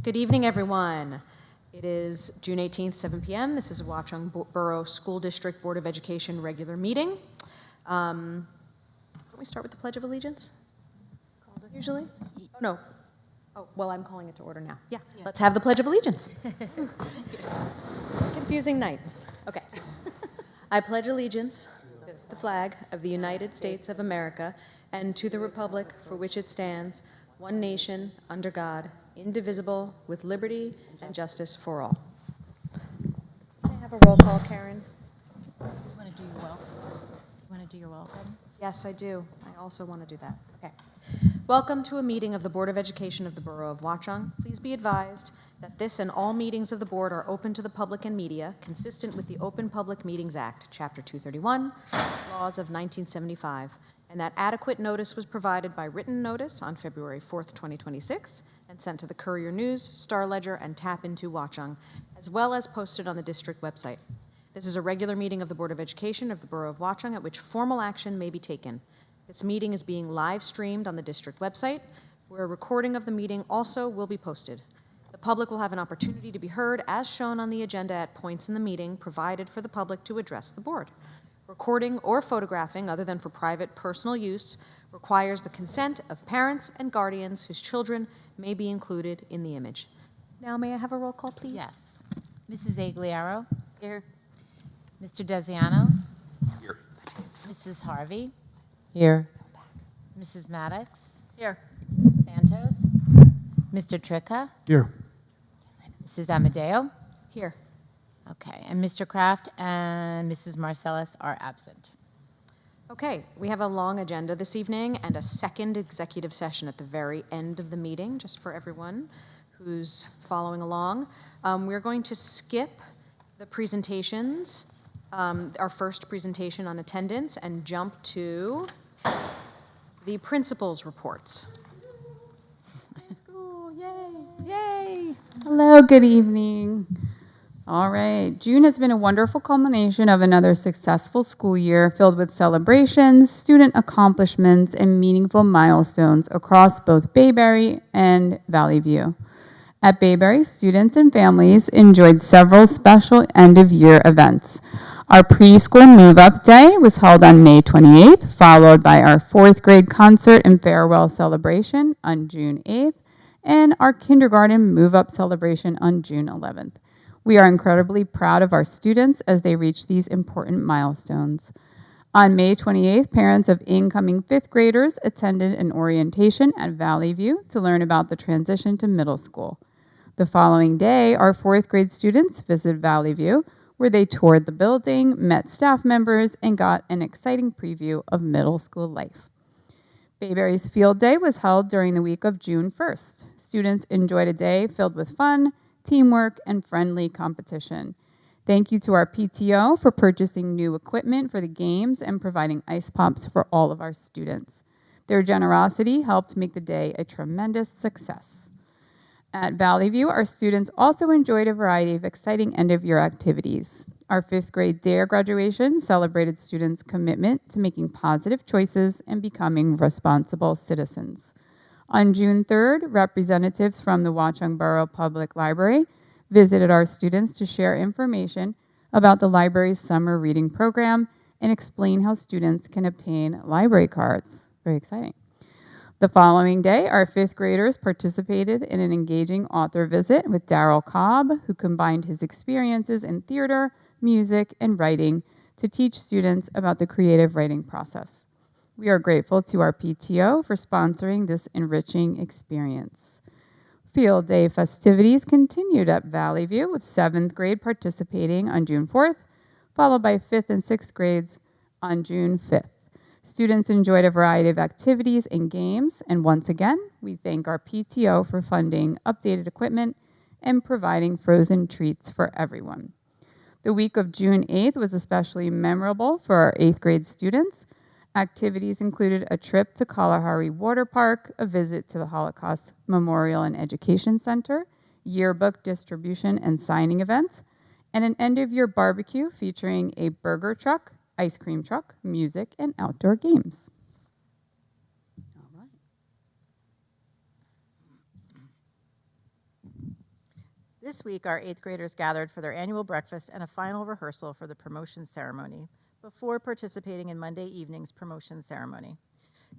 Good evening, everyone. It is June 18th, 7 p.m. This is a Watchung Borough School District Board of Education regular meeting. Can we start with the Pledge of Allegiance? Usually? Oh, no. Oh, well, I'm calling it to order now. Yeah. Let's have the Pledge of Allegiance. It's a confusing night. Okay. I pledge allegiance to the flag of the United States of America and to the republic for which it stands, one nation, under God, indivisible, with liberty and justice for all. Can I have a roll call, Karen? You want to do your welcome? You want to do your welcome? Yes, I do. I also want to do that. Okay. Welcome to a meeting of the Board of Education of the Borough of Watchung. Please be advised that this and all meetings of the board are open to the public and media, consistent with the Open Public Meetings Act, Chapter 231, Laws of 1975, and that adequate notice was provided by written notice on February 4th, 2026, and sent to the Courier News, Star Ledger, and Tap Into Watchung, as well as posted on the district website. This is a regular meeting of the Board of Education of the Borough of Watchung at which formal action may be taken. This meeting is being live streamed on the district website, where a recording of the meeting also will be posted. The public will have an opportunity to be heard as shown on the agenda at points in the meeting provided for the public to address the board. Recording or photographing, other than for private personal use, requires the consent of parents and guardians whose children may be included in the image. Now, may I have a roll call, please? Yes. Mrs. Agliaro? Here. Mr. Desiano? Here. Mrs. Harvey? Here. Mrs. Maddox? Here. Mrs. Santos? Mr. Tricca? Here. Mrs. Amadeo? Here. Okay, and Mr. Kraft and Mrs. Marcellus are absent. Okay, we have a long agenda this evening and a second executive session at the very end of the meeting, just for everyone who's following along. We're going to skip the presentations, our first presentation on attendance, and jump to the principal's reports. School, yay! Yay! Hello, good evening. All right, June has been a wonderful culmination of another successful school year filled with celebrations, student accomplishments, and meaningful milestones across both Bayberry and Valley View. At Bayberry, students and families enjoyed several special end-of-year events. Our preschool move-up day was held on May 28th, followed by our fourth grade concert and farewell celebration on June 8th, and our kindergarten move-up celebration on June 11th. We are incredibly proud of our students as they reach these important milestones. On May 28th, parents of incoming fifth graders attended an orientation at Valley View to learn about the transition to middle school. The following day, our fourth grade students visited Valley View, where they toured the building, met staff members, and got an exciting preview of middle school life. Bayberry's Field Day was held during the week of June 1st. Students enjoyed a day filled with fun, teamwork, and friendly competition. Thank you to our PTO for purchasing new equipment for the games and providing ice pops for all of our students. Their generosity helped make the day a tremendous success. At Valley View, our students also enjoyed a variety of exciting end-of-year activities. Our fifth grade DARE graduation celebrated students' commitment to making positive choices and becoming responsible citizens. On June 3rd, representatives from the Watchung Borough Public Library visited our students to share information about the library's summer reading program and explain how students can obtain library cards. Very exciting. The following day, our fifth graders participated in an engaging author visit with Darryl Cobb, who combined his experiences in theater, music, and writing to teach students about the creative writing process. We are grateful to our PTO for sponsoring this enriching experience. Field Day festivities continued at Valley View with 7th grade participating on June 4th, followed by 5th and 6th grades on June 5th. Students enjoyed a variety of activities and games, and once again, we thank our PTO for funding updated equipment and providing frozen treats for everyone. The week of June 8th was especially memorable for our 8th grade students. Activities included a trip to Kalahari Water Park, a visit to the Holocaust Memorial and Education Center, yearbook distribution and signing events, and an end-of-year barbecue featuring a burger truck, ice cream truck, music, and outdoor games. All right. This week, our 8th graders gathered for their annual breakfast and a final rehearsal for the promotion ceremony before participating in Monday evening's promotion ceremony.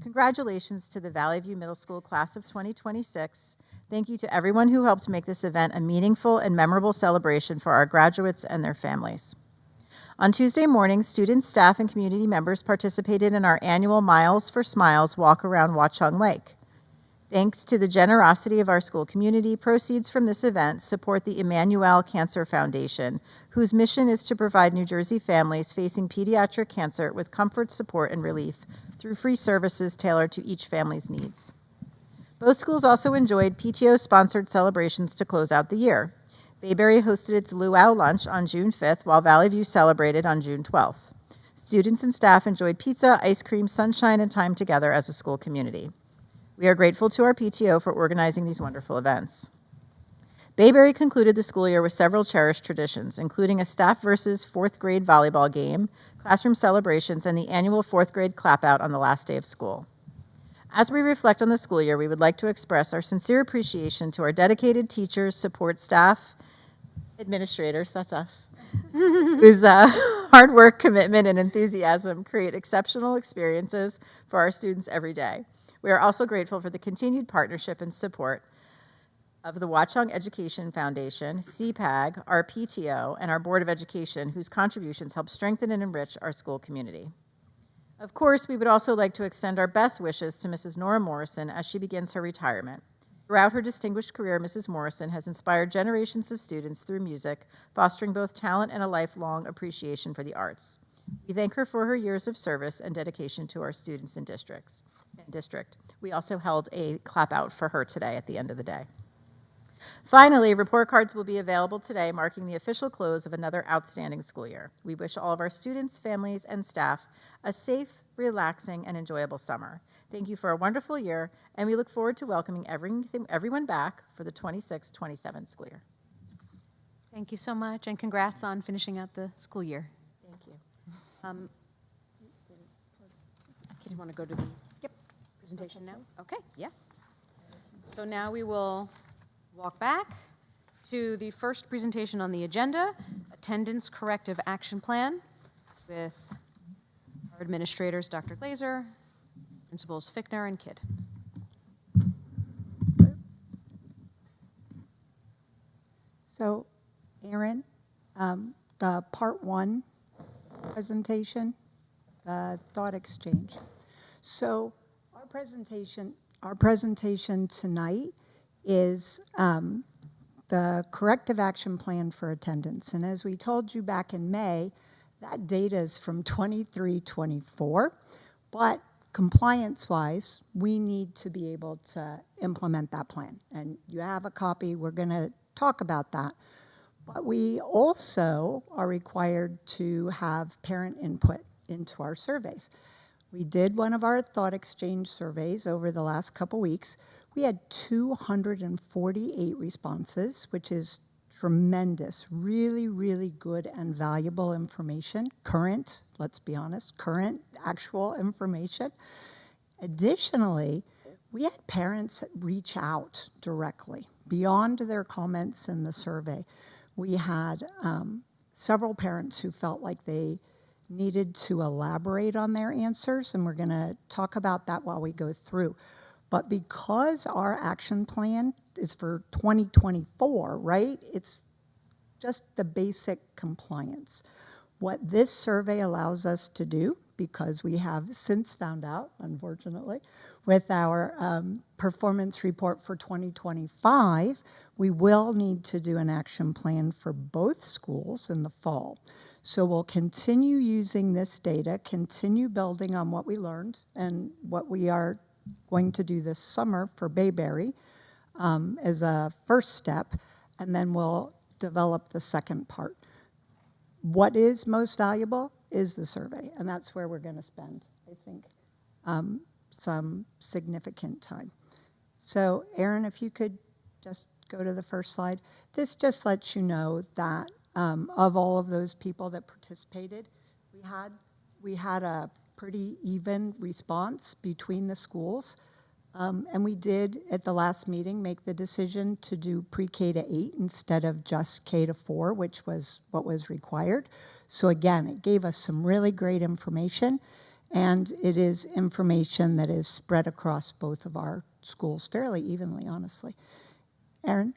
Congratulations to the Valley View Middle School class of 2026. Thank you to everyone who helped make this event a meaningful and memorable celebration for our graduates and their families. On Tuesday morning, students, staff, and community members participated in our annual Miles for Smiles walk around Watchung Lake. Thanks to the generosity of our school community, proceeds from this event support the Emmanuel Cancer Foundation, whose mission is to provide New Jersey families facing pediatric cancer with comfort, support, and relief through free services tailored to each family's needs. Both schools also enjoyed PTO-sponsored celebrations to close out the year. Bayberry hosted its luau lunch on June 5th, while Valley View celebrated on June 12th. Students and staff enjoyed pizza, ice cream, sunshine, and time together as a school community. We are grateful to our PTO for organizing these wonderful events. Bayberry concluded the school year with several cherished traditions, including a staff versus 4th grade volleyball game, classroom celebrations, and the annual 4th grade clap-out on the last day of school. As we reflect on the school year, we would like to express our sincere appreciation to our dedicated teachers, support staff, administrators, that's us, whose hard work, commitment, and enthusiasm create exceptional experiences for our students every day. We are also grateful for the continued partnership and support of the Watchung Education Foundation, CPAG, our PTO, and our Board of Education, whose contributions help strengthen and enrich our school community. Of course, we would also like to extend our best wishes to Mrs. Nora Morrison as she begins her retirement. Throughout her distinguished career, Mrs. Morrison has inspired generations of students through music, fostering both talent and a lifelong appreciation for the arts. We thank her for her years of service and dedication to our students and district. We also held a clap out for her today at the end of the day. Finally, report cards will be available today, marking the official close of another outstanding school year. We wish all of our students, families, and staff a safe, relaxing, and enjoyable summer. Thank you for a wonderful year, and we look forward to welcoming everyone back for the 26-27 school year. Thank you so much, and congrats on finishing out the school year. Thank you. Do you want to go to the presentation now? Okay, yeah. So now we will walk back to the first presentation on the agenda, Attendance Corrective Action Plan, with our administrators, Dr. Glazer, Principals Fickner and Kidd. So, Aaron, the part 1 presentation, the thought exchange. So our presentation tonight is the corrective action plan for attendance. And as we told you back in May, that data is from 23-24, but compliance-wise, we need to be able to implement that plan. And you have a copy, we're gonna talk about that. But we also are required to have parent input into our surveys. We did one of our thought exchange surveys over the last couple weeks. We had 248 responses, which is tremendous, really, really good and valuable information. Current, let's be honest, current actual information. Additionally, we had parents reach out directly beyond their comments in the survey. We had several parents who felt like they needed to elaborate on their answers, and we're going to talk about that while we go through. But because our action plan is for 2024, right, it's just the basic compliance. What this survey allows us to do, because we have since found out, unfortunately, with our performance report for 2025, we will need to do an action plan for both schools in the fall. So we'll continue using this data, continue building on what we learned and what we are going to do this summer for Bayberry as a first step, and then we'll develop the second part. What is most valuable is the survey, and that's where we're going to spend, I think, some significant time. So, Aaron, if you could just go to the first slide. This just lets you know that of all of those people that participated, we had a pretty even response between the schools. And we did, at the last meeting, make the decision to do pre-K to 8 instead of just K to 4, which was what was required. So again, it gave us some really great information, and it is information that is spread across both of our schools fairly evenly, honestly. Erin?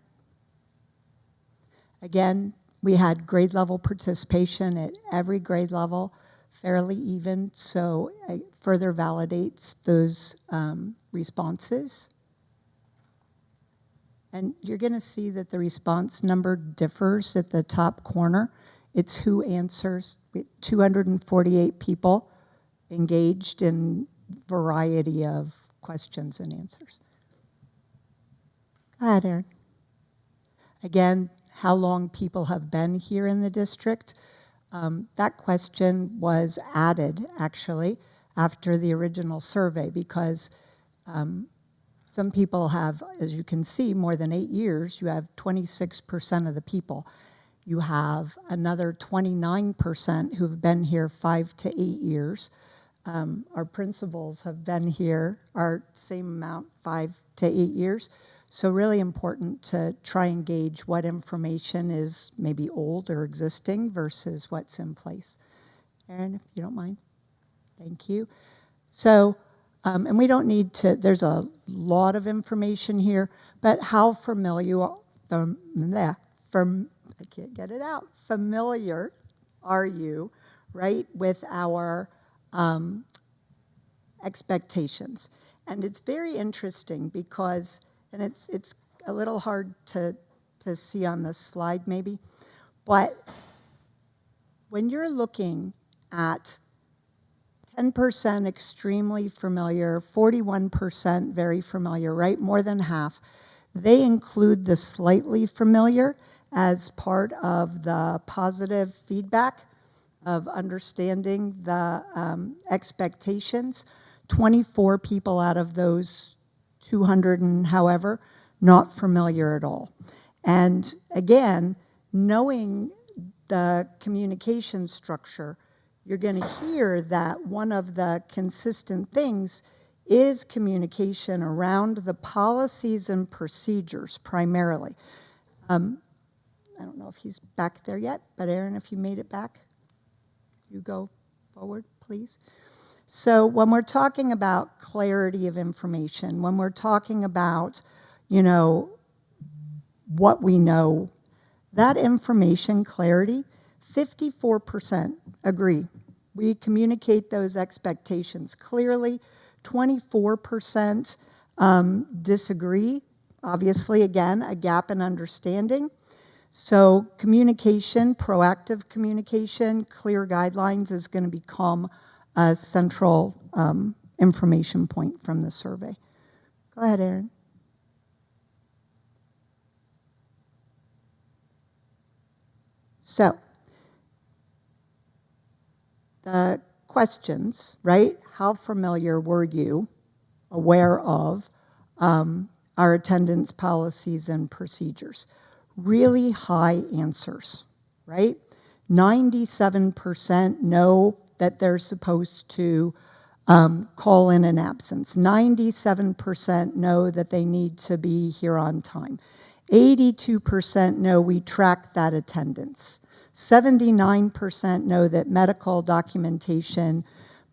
Again, we had grade level participation at every grade level, fairly even, so it further validates those responses. And you're going to see that the response number differs at the top corner. It's who answers. 248 people engaged in variety of questions and answers. Go ahead, Erin. Again, how long people have been here in the district. That question was added, actually, after the original survey because some people have, as you can see, more than 8 years. You have 26% of the people. You have another 29% who've been here 5 to 8 years. Our principals have been here our same amount, 5 to 8 years. So really important to try and gauge what information is maybe old or existing versus what's in place. Erin, if you don't mind. Thank you. So, and we don't need to, there's a lot of information here, but how familiar, I can't get it out, familiar are you, right, with our expectations? And it's very interesting because, and it's a little hard to see on this slide maybe, but when you're looking at 10% extremely familiar, 41% very familiar, right? More than half. They include the slightly familiar as part of the positive feedback of understanding the expectations. 24 people out of those 200 and however, not familiar at all. And again, knowing the communication structure, you're going to hear that one of the consistent things is communication around the policies and procedures primarily. I don't know if he's back there yet, but Erin, if you made it back, you go forward, please. So when we're talking about clarity of information, when we're talking about, you know, what we know, that information clarity, 54% agree. We communicate those expectations clearly. 24% disagree. Obviously, again, a gap in understanding. So communication, proactive communication, clear guidelines is going to become a central information point from the survey. Go ahead, Erin. So the questions, right? How familiar were you aware of our attendance policies and procedures? Really high answers, right? 97% know that they're supposed to call in an absence. 97% know that they need to be here on time. 82% know we track that attendance. 79% know that medical documentation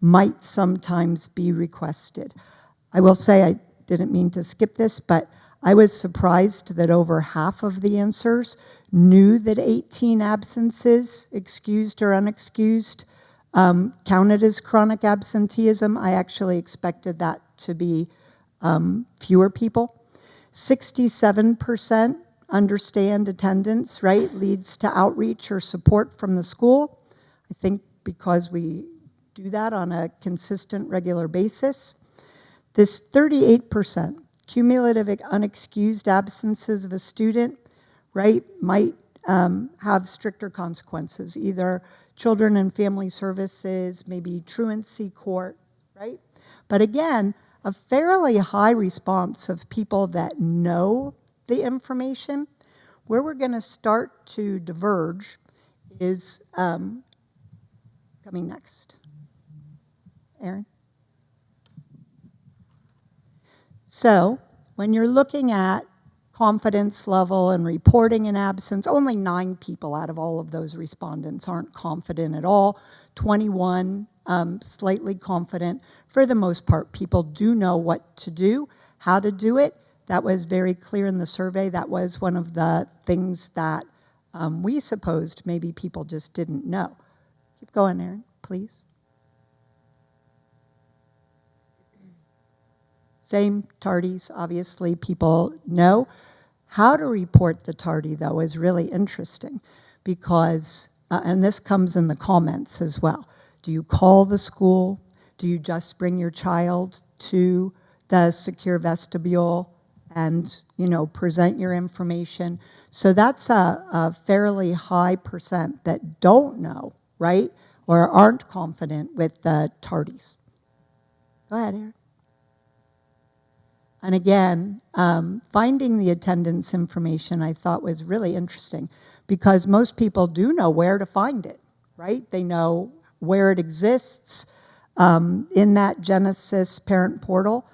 might sometimes be requested. I will say, I didn't mean to skip this, but I was surprised that over half of the answers knew that 18 absences, excused or unexcused, counted as chronic absenteeism. I actually expected that to be fewer people. 67% understand attendance, right, leads to outreach or support from the school. I think because we do that on a consistent, regular basis. This 38%, cumulative unexcused absences of a student, right, might have stricter consequences, either children and family services, maybe truancy court, right? But again, a fairly high response of people that know the information. Where we're going to start to diverge is coming next. Erin? So when you're looking at confidence level and reporting an absence, only 9 people out of all of those respondents aren't confident at all. 21 slightly confident. For the most part, people do know what to do, how to do it. That was very clear in the survey. That was one of the things that we supposed maybe people just didn't know. Keep going, Erin, please. Same tardies, obviously people know. How to report the tardy, though, is really interesting because, and this comes in the comments as well. Do you call the school? Do you just bring your child to the secure vestibule and, present your information? So that's a fairly high percent that don't know, right, or aren't confident with the tardies. Go ahead, Erin. And again, finding the attendance information I thought was really interesting because most people do know where to find it, right? They know where it exists in that Genesis parent portal.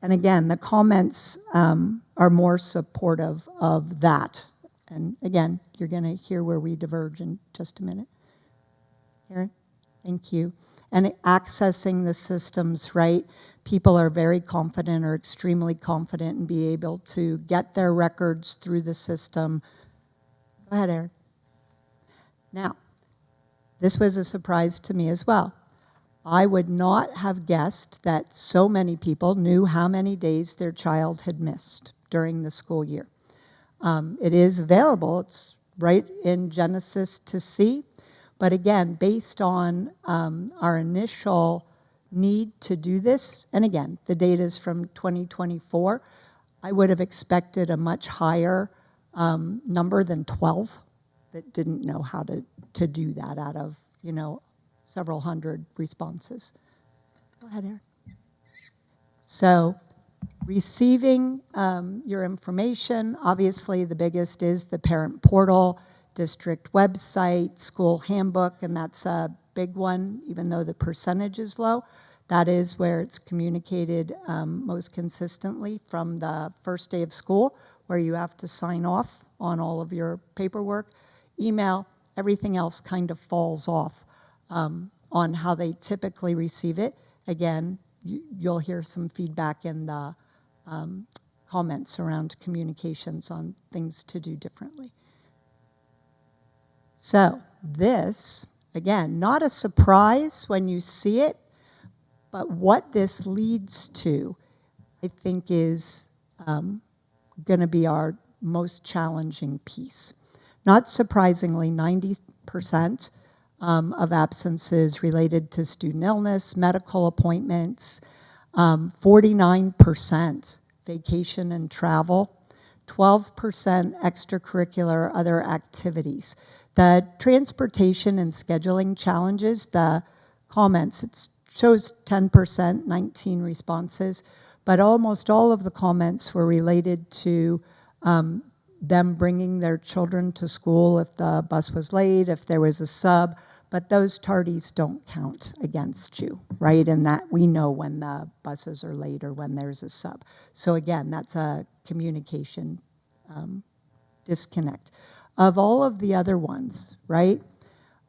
And again, the comments are more supportive of that. And again, you're going to hear where we diverge in just a minute. Karen, thank you. And accessing the systems, right? People are very confident or extremely confident and be able to get their records through the system. Go ahead, Erin. Now, this was a surprise to me as well. I would not have guessed that so many people knew how many days their child had missed during the school year. It is available. It's right in Genesis to see. But again, based on our initial need to do this, and again, the data is from 2024, I would have expected a much higher number than 12 that didn't know how to do that out of, several hundred responses. Go ahead, Erin. So receiving your information, obviously the biggest is the parent portal, district website, school handbook, and that's a big one, even though the percentage is low. That is where it's communicated most consistently from the first day of school, where you have to sign off on all of your paperwork. Email, everything else kind of falls off on how they typically receive it. Again, you'll hear some feedback in the comments around communications on things to do differently. So this, again, not a surprise when you see it, but what this leads to, I think, is going to be our most challenging piece. Not surprisingly, 90% of absences related to student illness, medical appointments, 49% vacation and travel, 12% extracurricular other activities. The transportation and scheduling challenges, the comments, it shows 10%, 19 responses, but almost all of the comments were related to them bringing their children to school if the bus was late, if there was a sub, but those tardies don't count against you, right? And that we know when the buses are late or when there's a sub. So again, that's a communication disconnect. Of all of the other ones, right?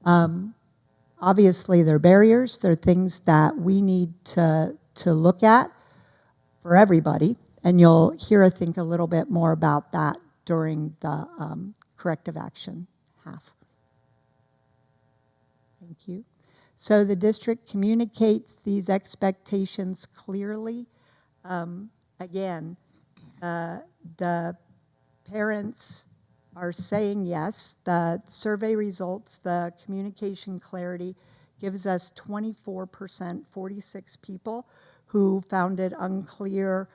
Obviously, they're barriers. They're things that we need to look at for everybody. And you'll hear, I think, a little bit more about that during the corrective action half. Thank you. So the district communicates these expectations clearly. Again, the parents are saying yes. The survey results, the communication clarity gives us 24%, 46 people who found it unclear.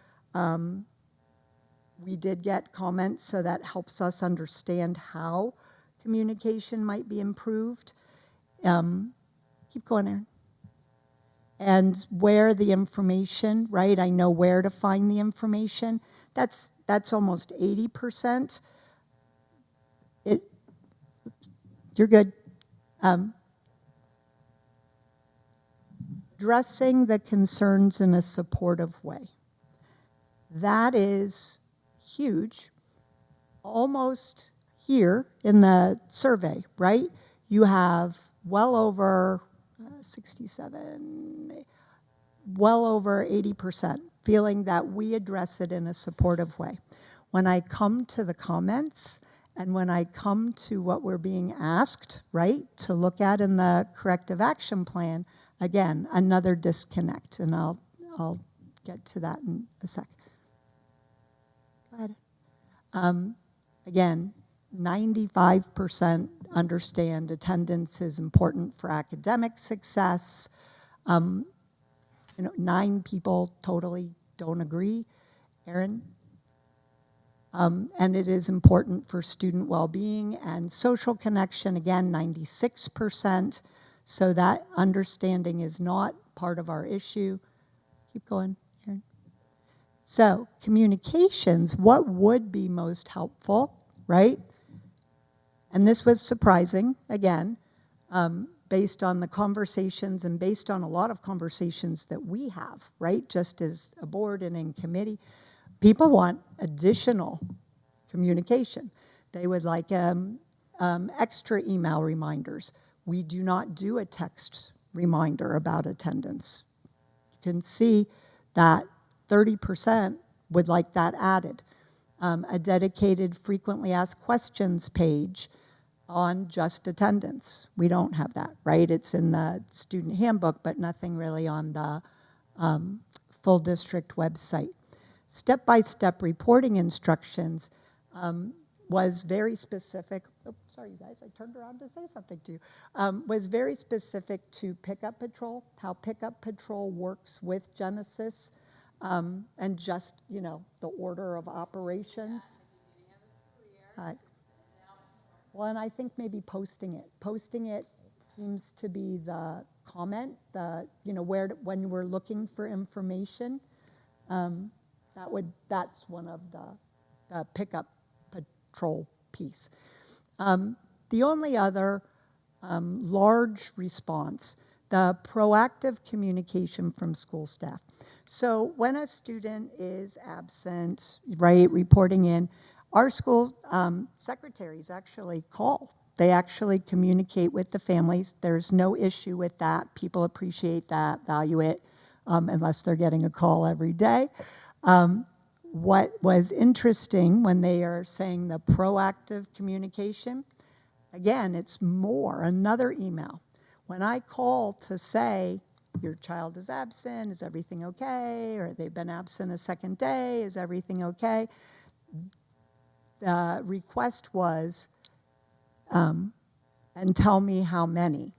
We did get comments, so that helps us understand how communication might be improved. Keep going, Erin. And where the information, right? I know where to find the information. That's almost 80%. You're good. Addressing the concerns in a supportive way. That is huge, almost here in the survey, right? You have well over 67, well over 80% feeling that we address it in a supportive way. When I come to the comments and when I come to what we're being asked, right, to look at in the corrective action plan, again, another disconnect, and I'll get to that in a sec. Go ahead. Again, 95% understand attendance is important for academic success. 9 people totally don't agree. Erin? And it is important for student well-being and social connection, again, 96%. So that understanding is not part of our issue. Keep going, Erin. So communications, what would be most helpful, right? And this was surprising, again, based on the conversations and based on a lot of conversations that we have, right? Just as a board and in committee, people want additional communication. They would like extra email reminders. We do not do a text reminder about attendance. You can see that 30% would like that added. A dedicated frequently asked questions page on just attendance. We don't have that, right? It's in the student handbook, but nothing really on the full district website. Step-by-step reporting instructions was very specific. Oh, sorry, you guys, I turned around to say something to you. Was very specific to Pickup Patrol, how Pickup Patrol works with Genesis, and just, the order of operations. Well, and I think maybe posting it seems to be the comment, when we're looking for information, that's one of the Pickup Patrol piece. The only other large response, the proactive communication from school staff. So when a student is absent, right, reporting in, our school secretaries actually call. They actually communicate with the families. There's no issue with that. People appreciate that, value it, unless they're getting a call every day. What was interesting when they are saying the proactive communication, again, it's another email. When I call to say, your child is absent, is everything okay? Or they've been absent a second day, is everything okay? The request was, and tell me how many,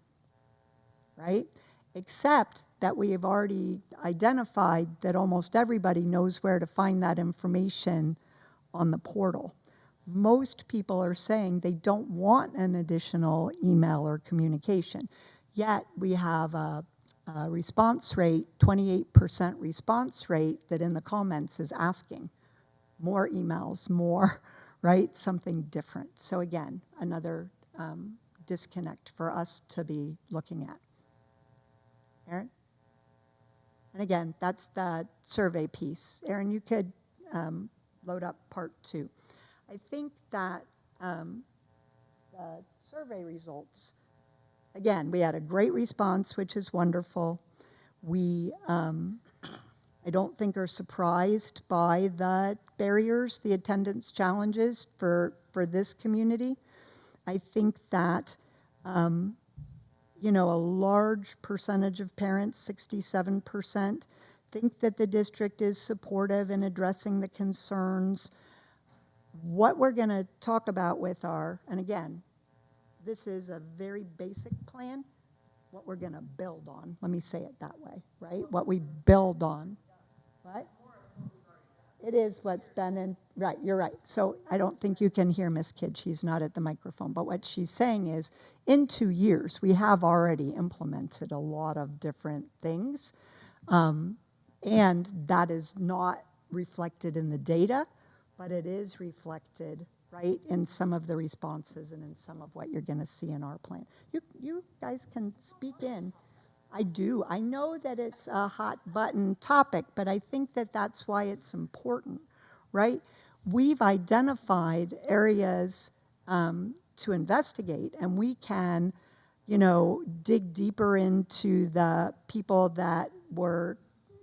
right? Except that we have already identified that almost everybody knows where to find that information on the portal. Most people are saying they don't want an additional email or communication. Yet we have a response rate, 28% response rate that in the comments is asking more emails, more, right? Something different. So again, another disconnect for us to be looking at. Erin? And again, that's the survey piece. Erin, you could load up part 2. I think that the survey results, again, we had a great response, which is wonderful. We, I don't think, are surprised by the barriers, the attendance challenges for this community. I think that, a large percentage of parents, 67%, think that the district is supportive in addressing the concerns. What we're going to talk about with and again, this is a very basic plan, what we're going to build on. Let me say it that way, right? What we build on. What? It is what's been in, right, you're right. So I don't think you can hear Miss Kidd. She's not at the microphone. But what she's saying is, in 2 years, we have already implemented a lot of different things. And that is not reflected in the data, but it is reflected, right, in some of the responses and in some of what you're going to see in our plan. You guys can speak in. I do. I know that it's a hot button topic, but I think that that's why it's important, right? We've identified areas to investigate, and we can, dig deeper into the people that were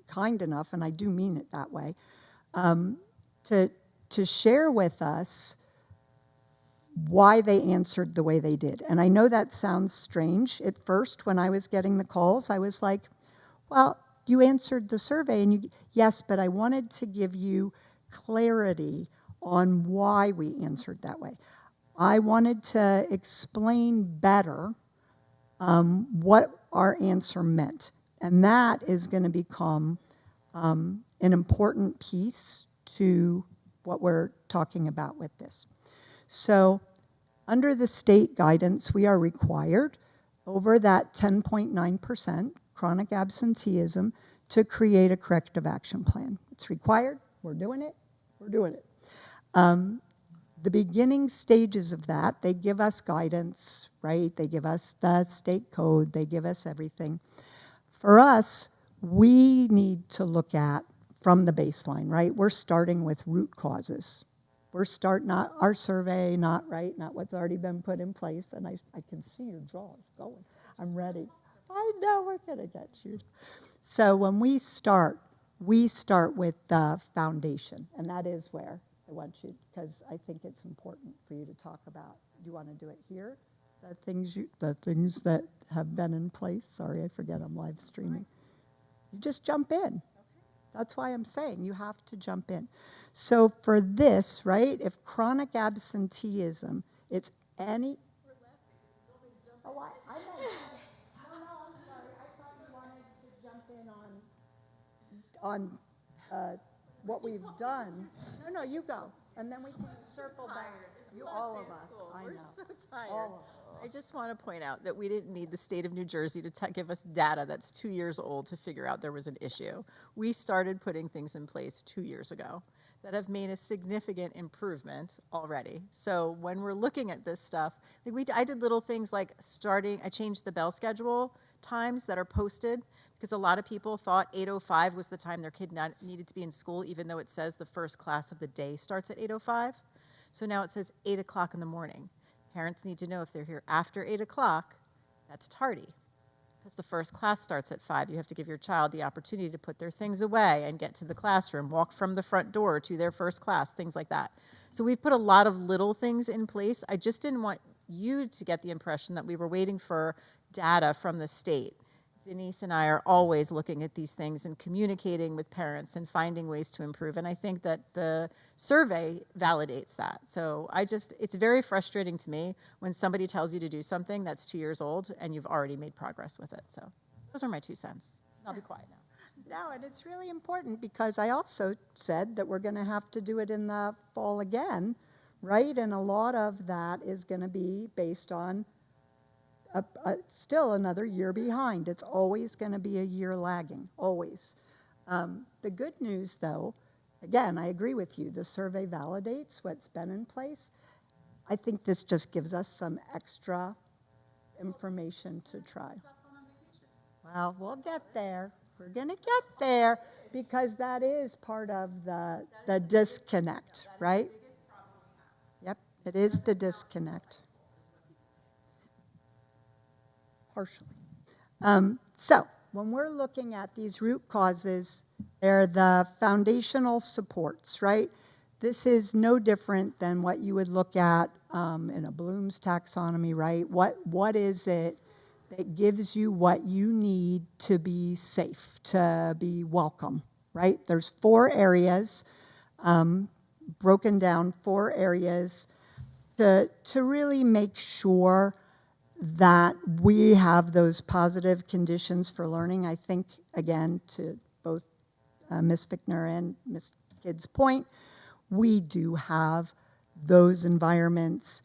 kind enough, and I do mean it that way, to share with us why they answered the way they did. And I know that sounds strange. At first, when I was getting the calls, I was like, well, you answered the survey, and yes, but I wanted to give you clarity on why we answered that way. I wanted to explain better what our answer meant. And that is going to become an important piece to what we're talking about with this. So under the state guidance, we are required over that 10.9% chronic absenteeism to create a corrective action plan. It's required. We're doing it. We're doing it. The beginning stages of that, they give us guidance, right? They give us the state code. They give us everything. For us, we need to look at from the baseline, right? We're starting with root causes. We're starting not our survey, not what's already been put in place. And I can see your jaws going. I'm ready. I know we're going to get you. So when we start with the foundation. And that is where I want you, because I think it's important for you to talk about. Do you want to do it here? The things that have been in place. Sorry, I forget I'm live streaming. You just jump in. That's why I'm saying you have to jump in. So for this, right, if chronic absenteeism, it's any... Oh, I know. No, I'm sorry. I thought you wanted to jump in on what we've done. No, you go. And then we can circle back. You, all of us. I know. We're so tired. All of us. I just want to point out that we didn't need the state of New Jersey to give us data that's 2 years old to figure out there was an issue. We started putting things in place 2 years ago that have made a significant improvement already. So when we're looking at this stuff, I did little things like I changed the bell schedule times that are posted, because a lot of people thought 8:05 was the time their kid needed to be in school, even though it says the first class of the day starts at 8:05. So now it says 8 o'clock in the morning. Parents need to know if they're here after 8 o'clock, that's tardy. Because the first class starts at 5. You have to give your child the opportunity to put their things away and get to the classroom, walk from the front door to their first class, things like that. So we've put a lot of little things in place. I just didn't want you to get the impression that we were waiting for data from the state. Denise and I are always looking at these things and communicating with parents and finding ways to improve. And I think that the survey validates that. So it's very frustrating to me when somebody tells you to do something that's 2 years old and you've already made progress with it. So those are my 2 cents. I'll be quiet now. No, and it's really important because I also said that we're going to have to do it in the fall again, right? And a lot of that is going to be based on still another year behind. It's always going to be a year lagging, always. The good news, though, again, I agree with you. The survey validates what's been in place. I think this just gives us some extra information to try. Well, we'll get there. We're going to get there because that is part of the disconnect, right? Yep, it is the disconnect. Partially. So when we're looking at these root causes, they're the foundational supports, right? This is no different than what you would look at in a Bloom's taxonomy, right? What is it that gives you what you need to be safe, to be welcome, right? There's 4 areas, broken down 4 areas to really make sure that we have those positive conditions for learning. I think, again, to both Ms. Fickner and Ms. Kidd's point, we do have those environments.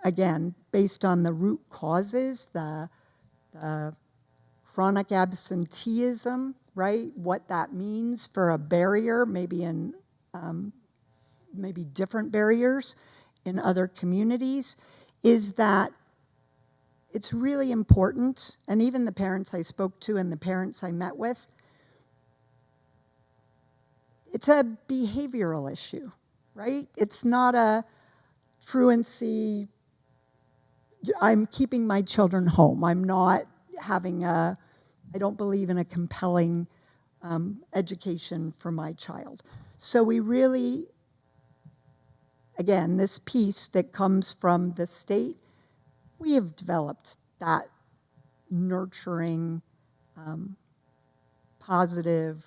Again, based on the root causes, the chronic absenteeism, right? What that means for a barrier, maybe different barriers in other communities, is that it's really important, and even the parents I spoke to and the parents I met with, it's a behavioral issue, right? It's not a truancy, I'm keeping my children home. I'm not having I don't believe in a compelling education for my child. So we really, again, this piece that comes from the state, we have developed that nurturing, positive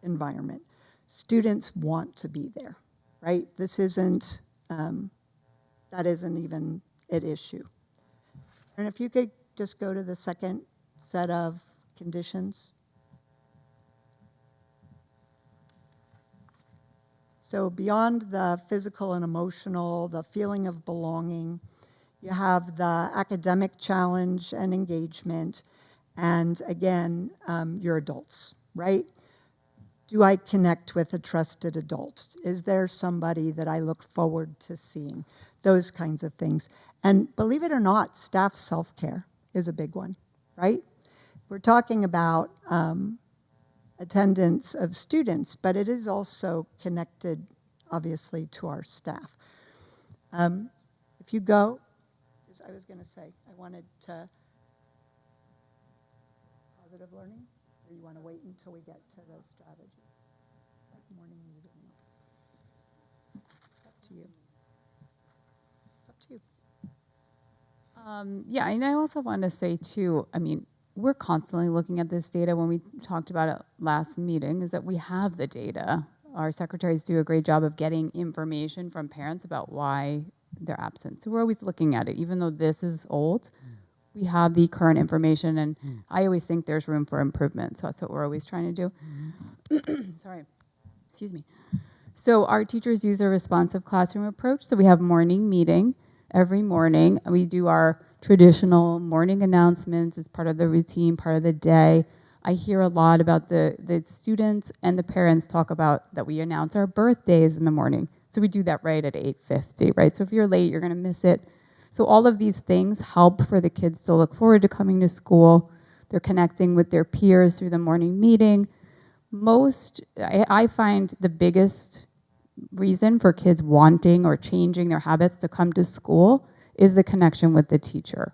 environment. Students want to be there, right? This isn't, that isn't even an issue. And if you could just go to the second set of conditions. So beyond the physical and emotional, the feeling of belonging, you have the academic challenge and engagement, and again, your adults, right? Do I connect with a trusted adult? Is there somebody that I look forward to seeing? Those kinds of things. And believe it or not, staff self-care is a big one, right? We're talking about attendance of students, but it is also connected, obviously, to our staff. If you go, I was going to say, I wanted to positive learning, or you want to wait until we get to the strategy? Like morning meeting. It's up to you. It's up to you. Yeah, and I also want to say too, I mean, we're constantly looking at this data. When we talked about it last meeting, is that we have the data. Our secretaries do a great job of getting information from parents about why they're absent. So we're always looking at it. Even though this is old, we have the current information, and I always think there's room for improvement. So that's what we're always trying to do. Sorry, excuse me. So our teachers use a responsive classroom approach. So we have morning meeting every morning. We do our traditional morning announcements as part of the routine, part of the day. I hear a lot about the students and the parents talk about that we announce our birthdays in the morning. So we do that right at 8:50, right? So if you're late, you're going to miss it. So all of these things help for the kids to look forward to coming to school. They're connecting with their peers through the morning meeting. I find the biggest reason for kids wanting or changing their habits to come to school is the connection with the teacher.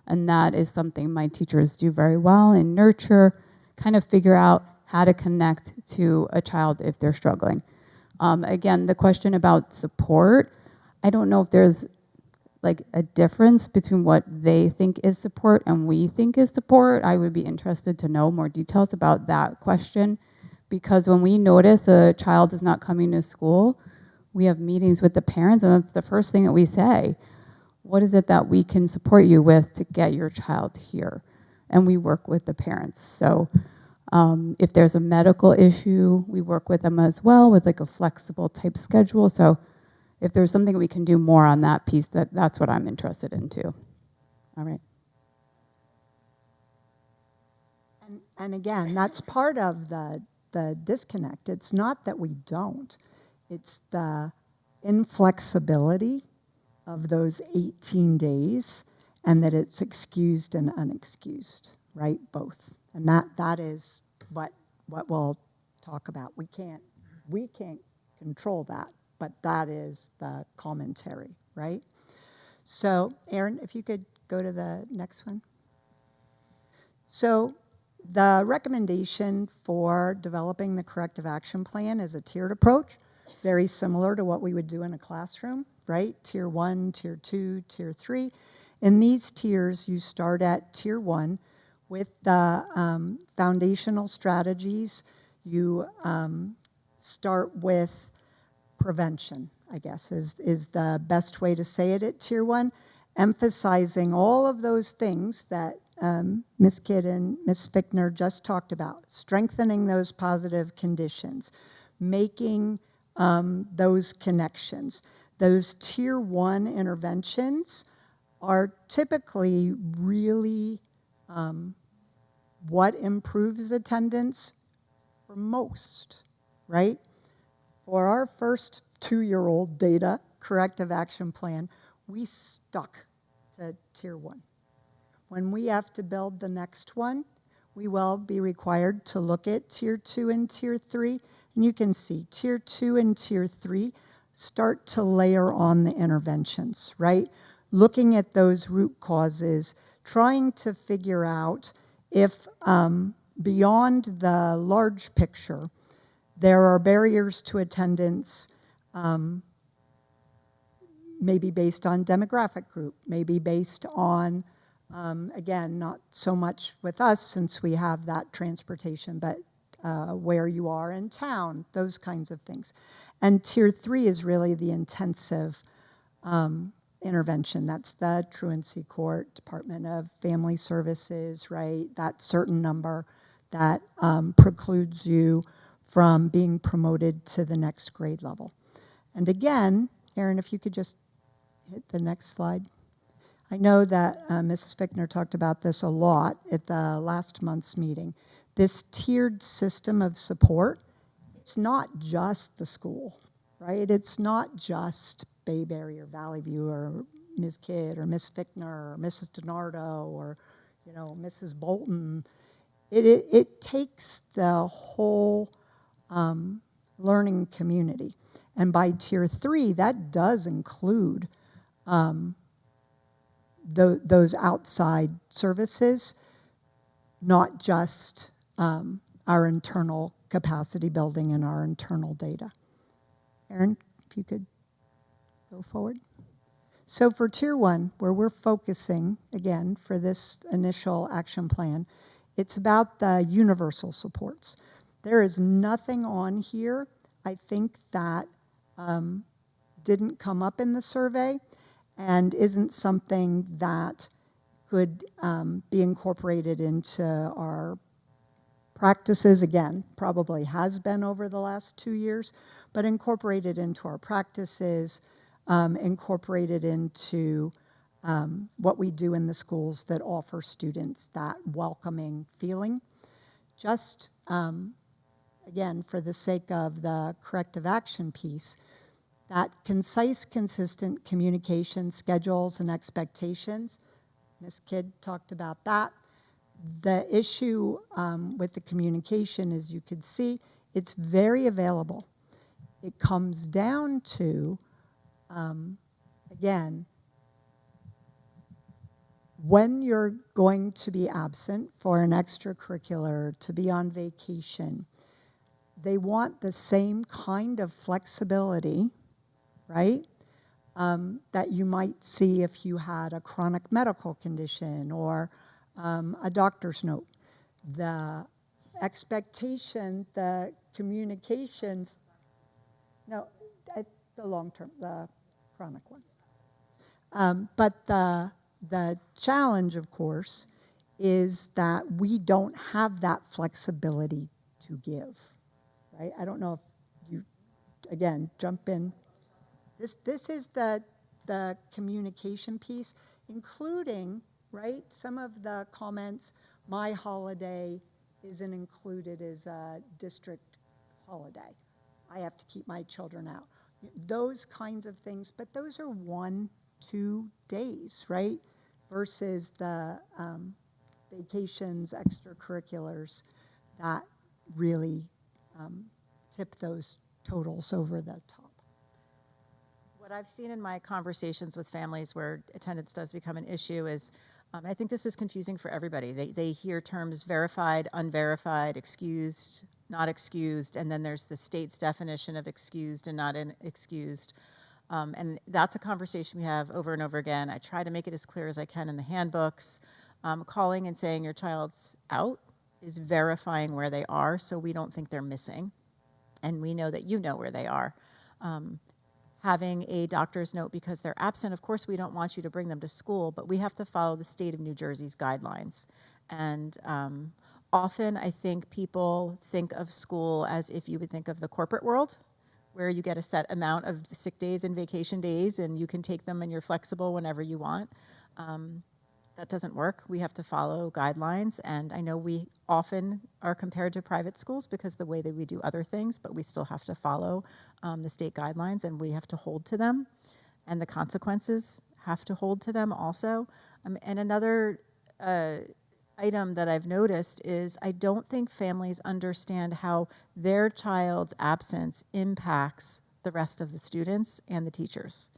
And that is something my teachers do very well and nurture, kind of figure out how to connect to a child if they're struggling. Again, the question about support, I don't know if there's like a difference between what they think is support and we think is support. I would be interested to know more details about that question, because when we notice a child is not coming to school, we have meetings with the parents, and that's the first thing that we say. What is it that we can support you with to get your child here? And we work with the parents. So if there's a medical issue, we work with them as well with like a flexible type schedule. So if there's something we can do more on that piece, that's what I'm interested in too. All right. And again, that's part of the disconnect. It's not that we don't. It's the inflexibility of those 18 days, and that it's excused and unexcused, right? Both. And that is what we'll talk about. We can't control that, but that is the commentary, right? So, Erin, if you could go to the next one. So the recommendation for developing the corrective action plan is a tiered approach, very similar to what we would do in a classroom, right? Tier 1, Tier 2, Tier 3. In these tiers, you start at Tier 1 with the foundational strategies. You start with prevention, I guess, is the best way to say it at Tier 1, emphasizing all of those things that Ms. Kidd and Ms. Fickner just talked about, strengthening those positive conditions, making those connections. Those Tier 1 interventions are typically really what improves attendance for most, right? For our first 2-year-old data corrective action plan, we stuck to Tier 1. when we have to build the next one, we will be required to look at Tier 2 and Tier 3. And you can see Tier 2 and Tier 3 start to layer on the interventions, right? Looking at those root causes, trying to figure out if beyond the large picture, there are barriers to attendance, maybe based on demographic group, maybe based on, again, not so much with us since we have that transportation, but where you are in town, those kinds of things. And Tier 3 is really the intensive intervention. That's the truancy court, Department of Family Services, right? That certain number that precludes you from being promoted to the next grade level. And again, Erin, if you could just hit the next slide. I know that Mrs. Fickner talked about this a lot at the last month's meeting. This tiered system of support, it's not just the school, right? It's not just Bayberry or Valley View or Ms. Kidd or Ms. Fickner or Mrs. DiNardo or, Mrs. Bolton. It takes the whole learning community. And by Tier 3, that does include those outside services, not just our internal capacity building and our internal data. Erin, if you could go forward. So for Tier 1, where we're focusing, again, for this initial action plan, it's about the universal supports. There is nothing on here, I think, that didn't come up in the survey and isn't something that could be incorporated into our practices. Again, probably has been over the last 2 years, but incorporated into our practices, incorporated into what we do in the schools that offer students that welcoming feeling. Just, again, for the sake of the corrective action piece, that concise, consistent communication, schedules, and expectations. Ms. Kidd talked about that. The issue with the communication, as you could see, it's very available. It comes down to, again, when you're going to be absent for an extracurricular, to be on vacation, they want the same kind of flexibility, right, that you might see if you had a chronic medical condition or a doctor's note. The expectation, the communications, no, the long-term, the chronic ones. But the challenge, of course, is that we don't have that flexibility to give, right? I don't know if you, again, jump in. This is the communication piece, including, right, some of the comments, my holiday isn't included as a district holiday. I have to keep my children out. Those kinds of things, but those are 1-2 days, right? Versus the vacations, extracurriculars that really tip those totals over the top. What I've seen in my conversations with families where attendance does become an issue is, I think this is confusing for everybody. They hear terms verified, unverified, excused, not excused, and then there's the state's definition of excused and not excused. And that's a conversation we have over and over again. I try to make it as clear as I can in the handbooks. Calling and saying your child's out is verifying where they are, so we don't think they're missing. And we know that you know where they are. Having a doctor's note because they're absent, of course, we don't want you to bring them to school, but we have to follow the state of New Jersey's guidelines. And often I think people think of school as if you would think of the corporate world, where you get a set amount of sick days and vacation days and you can take them and you're flexible whenever you want. That doesn't work. We have to follow guidelines, and I know we often are compared to private schools because the way that we do other things, but we still have to follow the state guidelines, and we have to hold to them, and the consequences have to hold to them also. And another item that I've noticed is I don't think families understand how their child's absence impacts the rest of the students and the teachers.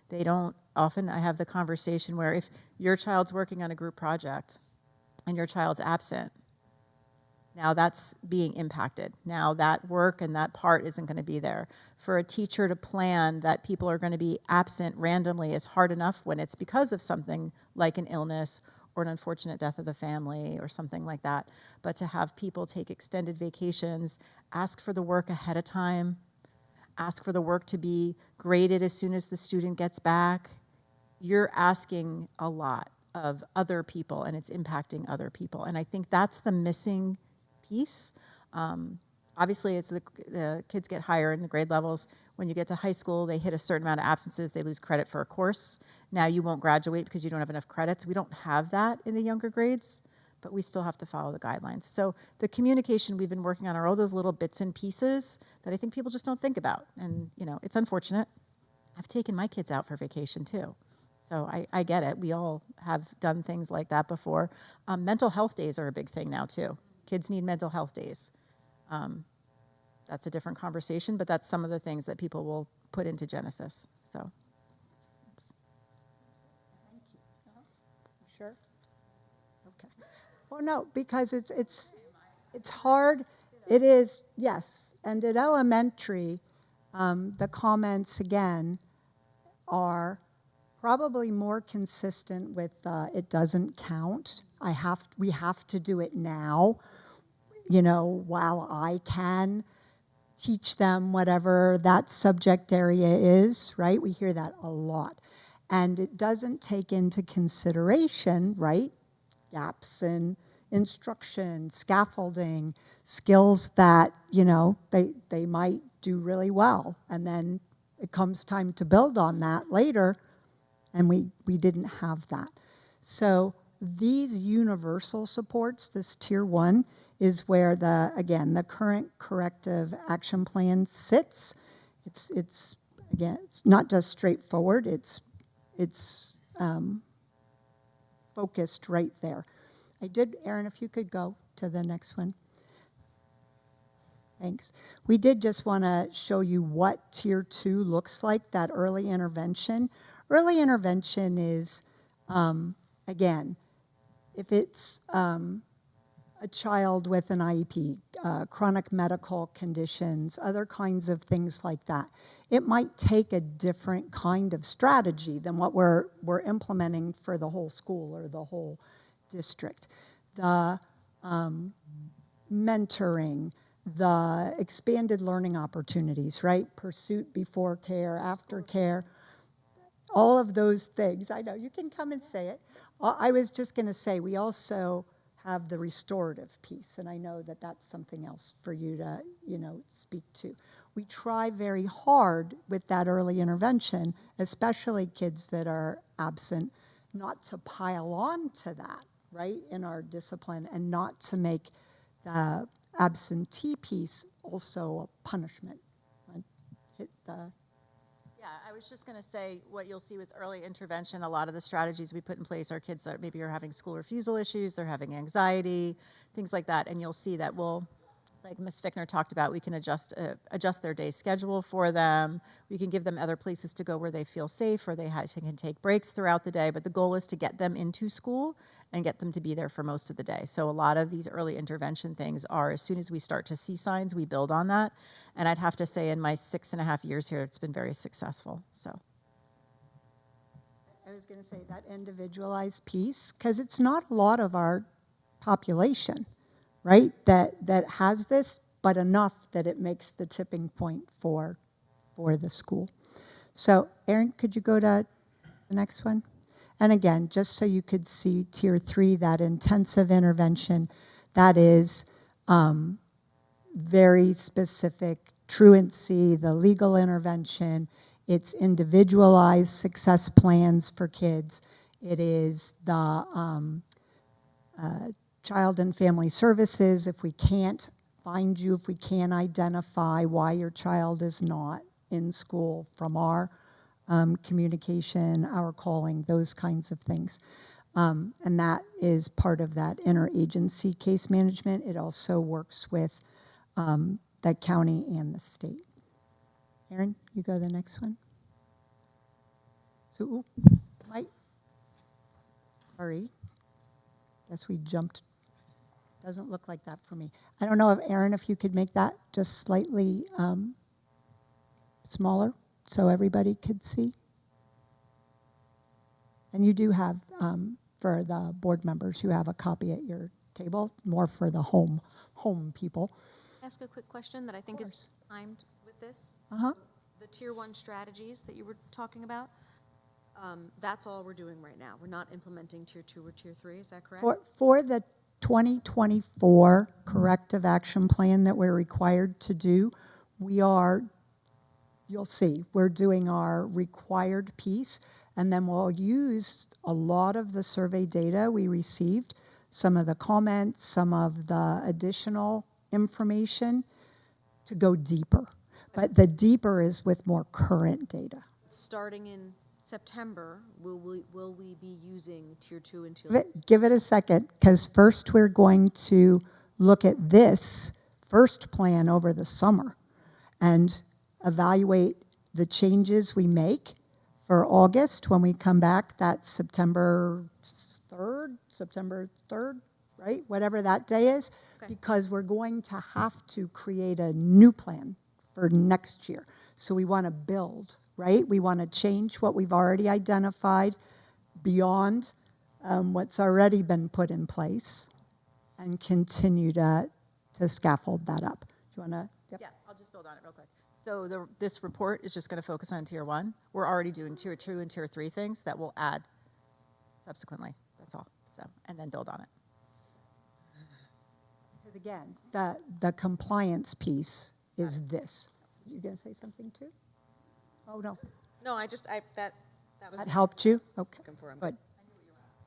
They don't often. I have the conversation where if your child's working on a group project and your child's absent, now that's being impacted. Now that work and that part isn't going to be there. For a teacher to plan that people are going to be absent randomly is hard enough when it's because of something like an illness or an unfortunate death of the family or something like that. But to have people take extended vacations, ask for the work ahead of time, ask for the work to be graded as soon as the student gets back, you're asking a lot of other people and it's impacting other people. And I think that's the missing piece. Obviously, as the kids get higher in the grade levels, when you get to high school, they hit a certain amount of absences, they lose credit for a course. Now you won't graduate because you don't have enough credits. We don't have that in the younger grades, but we still have to follow the guidelines. So the communication we've been working on are all those little bits and pieces that I think people just don't think about. And, you know, it's unfortunate. I've taken my kids out for vacation too. So I get it. We all have done things like that before. Mental health days are a big thing now too. Kids need mental health days. That's a different conversation, but that's some of the things that people will put into Genesis. So. Thank you. You sure? Okay. Well, no, because it's hard. It is, yes. And at elementary, the comments again are probably more consistent with it doesn't count. We have to do it now. You know, while I can teach them whatever that subject area is, right? We hear that a lot. And it doesn't take into consideration, right, gaps in instruction, scaffolding, skills that, you know, they might do really well. And then it comes time to build on that later, and we didn't have that. So these universal supports, this tier 1, is where the current corrective action plan sits. It's again, it's not just straightforward. It's focused right there. Erin, if you could go to the next one. Thanks. We did just want to show you what tier 2 looks like, that early intervention. Early intervention is, again, if it's a child with an IEP, chronic medical conditions, other kinds of things like that, it might take a different kind of strategy than what we're implementing for the whole school or the whole district. The mentoring, the expanded learning opportunities, right? Pursuit before care, after care, all of those things. I know, you can come and say it. I was just going to say, we also have the restorative piece, and I know that that's something else for you to, you know, speak to. We try very hard with that early intervention, especially kids that are absent, not to pile on to that, right, in our discipline, and not to make the absentee piece also a punishment. Hit the Yeah, I was just going to say what you'll see with early intervention, a lot of the strategies we put in place are kids that maybe are having school refusal issues, they're having anxiety, things like that. And you'll see that like Ms. Fickner talked about, we can adjust their day schedule for them. We can give them other places to go where they feel safe, or they can take breaks throughout the day. But the goal is to get them into school and get them to be there for most of the day. So a lot of these early intervention things are, as soon as we start to see signs, we build on that. And I'd have to say in my 6.5 years here, it's been very successful. So. I was going to say that individualized piece, because it's not a lot of our population, right, that has this, but enough that it makes the tipping point for the school. So, Erin, could you go to the next one? And again, just so you could see tier 3, that intensive intervention, that is very specific, truancy, the legal intervention. It's individualized success plans for kids. It is the child and family services. If we can't find you, if we can't identify why your child is not in school from our communication, our calling, those kinds of things. And that is part of that interagency case management. It also works with the county and the state. Erin, you go to the next one. So, Mike, sorry. Guess we jumped. Doesn't look like that for me. I don't know if Erin, if you could make that just slightly smaller so everybody could see. And you do have, for the board members, you have a copy at your table, more for the home people. Ask a quick question that I think is timed with this. Uh-huh. The tier 1 strategies that you were talking about, that's all we're doing right now. We're not implementing tier 2 or tier 3, is that correct? For the 2024 corrective action plan that we're required to do, you'll see, we're doing our required piece, and then we'll use a lot of the survey data we received, some of the comments, some of the additional information to go deeper. But the deeper is with more current data. Starting in September, will we be using tier 2 and tier 3? Give it a second, because first we're going to look at this first plan over the summer and evaluate the changes we make for August when we come back. That's September 3rd, right? Whatever that day is, Okay. because we're going to have to create a new plan for next year. So we want to build, right? We want to change what we've already identified beyond what's already been put in place and continue to scaffold that up. Do you want to? Yep. Yeah, I'll just build on it real quick. So this report is just going to focus on tier 1. We're already doing tier 2 and tier 3 things that we'll add subsequently. That's all. So, and then build on it. Because again, the compliance piece is this. You going to say something too? Oh, no. No, that was That helped you? Okay, looking for him. good.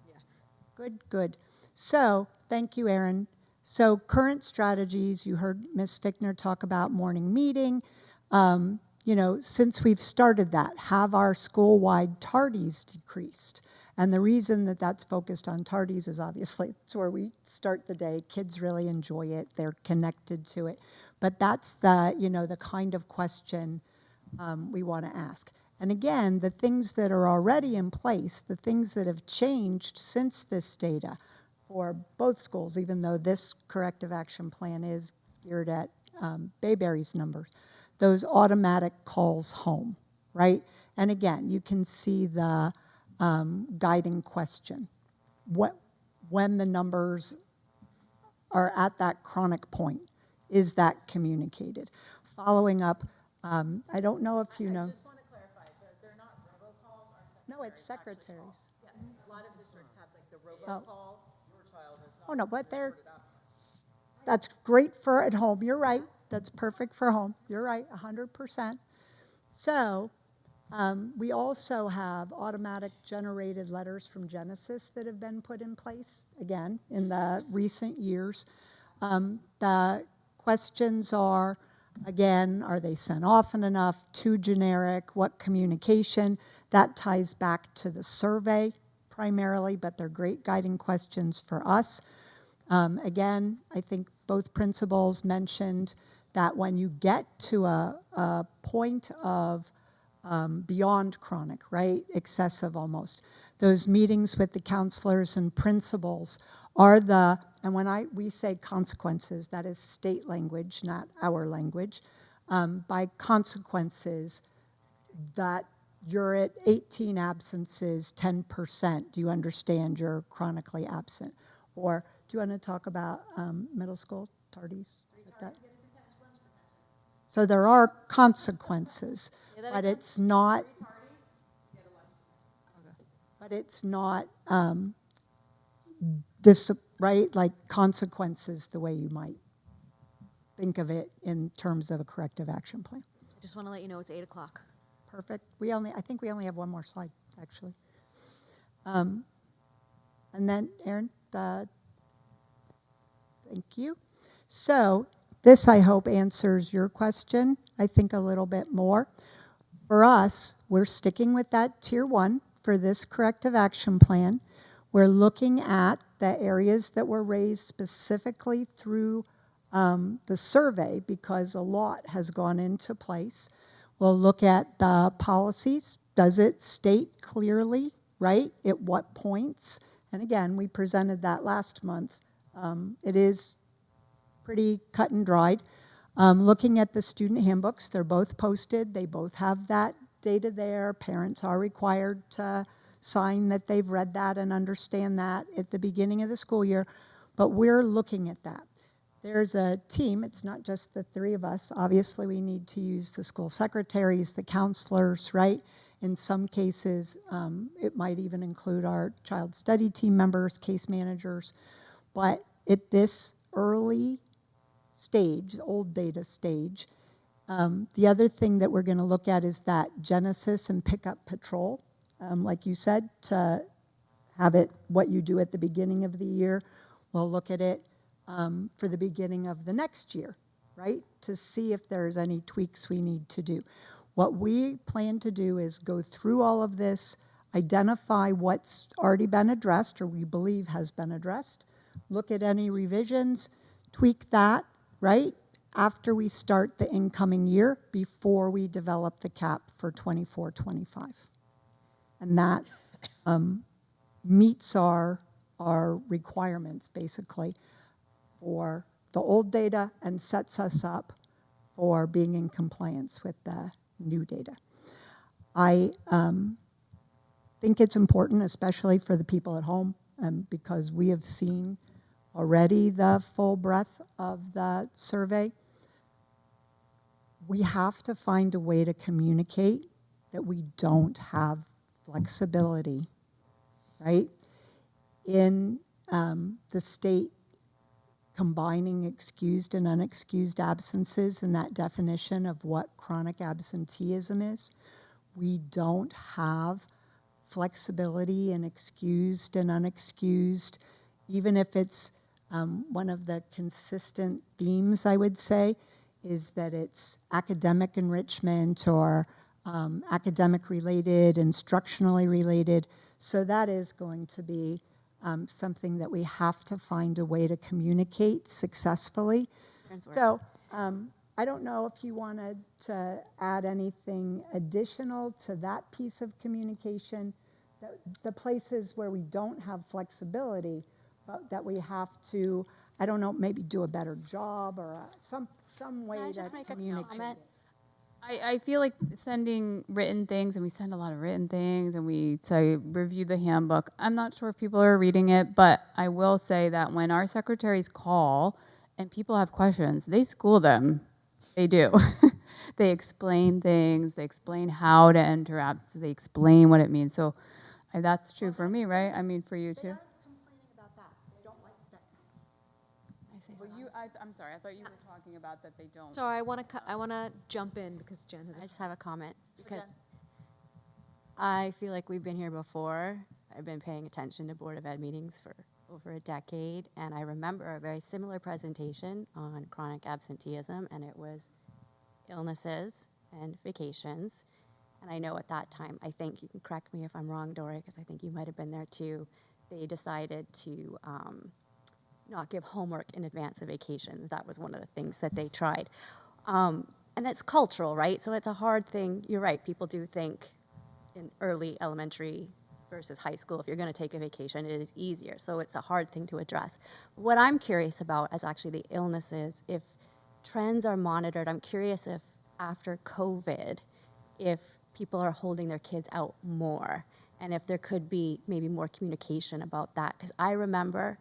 Yeah. Good. So, thank you, Erin. So, current strategies, you heard Ms. Fickner talk about morning meeting. Since we've started that, have our school-wide tardies decreased? And the reason that that's focused on tardies is obviously it's where we start the day. Kids really enjoy it. They're connected to it. But that's the kind of question we want to ask. And again, the things that are already in place, the things that have changed since this data for both schools, even though this corrective action plan is geared at Bayberry's numbers, those automatic calls home, right? And again, you can see the guiding question. When the numbers are at that chronic point, is that communicated? Following up, I don't know if you know. I just want to clarify, they're not robocalls. No, it's secretaries. Yeah, a lot of districts have like the robocall. Your child is not. Oh, no, but that's great for at home. You're right. That's perfect for home. You're right, 100%. So we also have automatic generated letters from Genesis that have been put in place, again, in the recent years. The questions are, again, are they sent often enough? Too generic? What communication? That ties back to the survey primarily, but they're great guiding questions for us. Again, I think both principals mentioned that when you get to a point of beyond chronic, right, excessive almost, those meetings with the counselors and principals are and when we say consequences, that is state language, not our language. By consequences, that you're at 18 absences, 10%. Do you understand you're chronically absent? Or do you want to talk about middle school tardies? So there are consequences, but it's not. But it's not this, right? Like consequences, the way you might think of it in terms of a corrective action plan. I just want to let you know it's 8 o'clock. Perfect. I think we only have one more slide, actually. And then, Erin, thank you. So this, I hope, answers your question, I think, a little bit more. For us, we're sticking with that tier 1 for this corrective action plan. We're looking at the areas that were raised specifically through the survey because a lot has gone into place. We'll look at the policies. Does it state clearly, right, at what points? And again, we presented that last month. It is pretty cut and dried. Looking at the student handbooks, they're both posted. They both have that data there. Parents are required to sign that they've read that and understand that at the beginning of the school year. But we're looking at that. There's a team. It's not just the three of us. Obviously, we need to use the school secretaries, the counselors, right? In some cases, it might even include our child study team members, case managers. But at this early stage, old data stage, the other thing that we're going to look at is that Genesis and Pickup Patrol, like you said, to have it what you do at the beginning of the year. We'll look at it for the beginning of the next year, right, to see if there's any tweaks we need to do. What we plan to do is go through all of this, identify what's already been addressed or we believe has been addressed, look at any revisions, tweak that, right, after we start the incoming year before we develop the cap for 24-25. And that meets our requirements, basically, for the old data and sets us up for being in compliance with the new data. I think it's important, especially for the people at home, because we have seen already the full breadth of the survey. We have to find a way to communicate that we don't have flexibility, right? In the state combining excused and unexcused absences in that definition of what chronic absenteeism is, we don't have flexibility in excused and unexcused, even if it's one of the consistent themes, I would say, is that it's academic enrichment or academic related, instructionally related. So that is going to be something that we have to find a way to communicate successfully. So I don't know if you wanted to add anything additional to that piece of communication, the places where we don't have flexibility, but that we have to, I don't know, maybe do a better job or some way Can I to just make a communicate. comment? I feel like sending written things, and we send a lot of written things, and we say review the handbook. I'm not sure if people are reading it, but I will say that when our secretaries call and people have questions, they school them. They do. They explain things. They explain how to interact. They explain what it means. So that's true for me, right? I mean, for you too. Complaining about that. They don't like that. Well, I'm sorry. I thought you were talking about that they don't. So I want to jump in because Jen has. I just have a comment because I feel like we've been here before. I've been paying attention to Board of Ed meetings for over a decade, and I remember a very similar presentation on chronic absenteeism, and it was illnesses and vacations. And I know at that time, I think, you can correct me if I'm wrong, Dory, because I think you might have been there too, they decided to not give homework in advance of vacation. That was one of the things that they tried. And it's cultural, right? So it's a hard thing. You're right. People do think in early elementary versus high school, if you're going to take a vacation, it is easier. So it's a hard thing to address. What I'm curious about is actually the illnesses. If trends are monitored, I'm curious if after COVID, if people are holding their kids out more and if there could be maybe more communication about that. Because I remember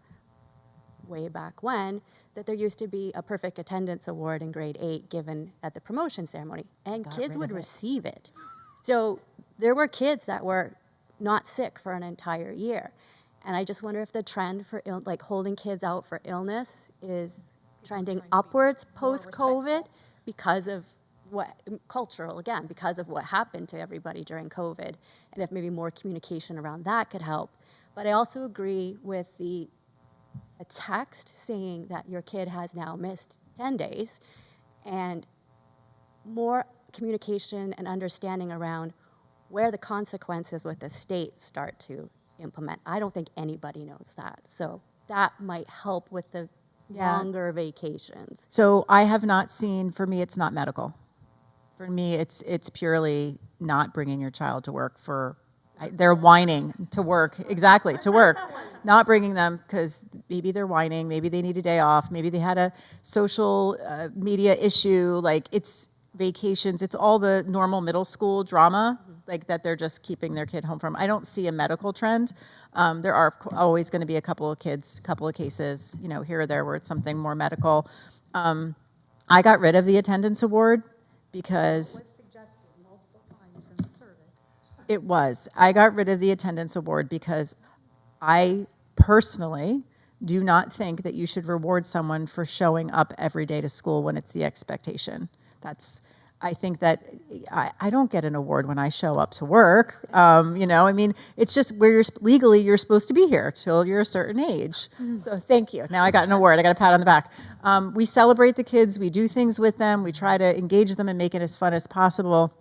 way back when that there used to be a perfect attendance award in grade 8 given at the promotion ceremony, and kids would receive it. So there were kids that were not sick for an entire year. And I just wonder if the trend for like holding kids out for illness is trending upwards post-COVID because of what cultural, again, because of what happened to everybody during COVID, and if maybe more communication around that could help. But I also agree with a text saying that your kid has now missed 10 days, and more communication and understanding around where the consequences with the state start to implement. I don't think anybody knows that. So that might help with the Yeah. longer vacations. So I have not seen, for me, it's not medical. For me, it's purely not bringing your child to work they're whining to work, exactly, to work. Not bringing them because maybe they're whining, maybe they need a day off, maybe they had a social media issue, like it's vacations, it's all the normal middle school drama, like that they're just keeping their kid home from. I don't see a medical trend. There are always going to be a couple of cases, here or there where it's something more medical. I got rid of the attendance award because it was. I got rid of the attendance award because I personally do not think that you should reward someone for showing up every day to school when it's the expectation. I think that I don't get an award when I show up to work. It's just where legally you're supposed to be here till you're a certain age. So thank you. Now I got an award. I got a pat on the back. We celebrate the kids. We do things with them. We try to engage them and make it as fun as possible.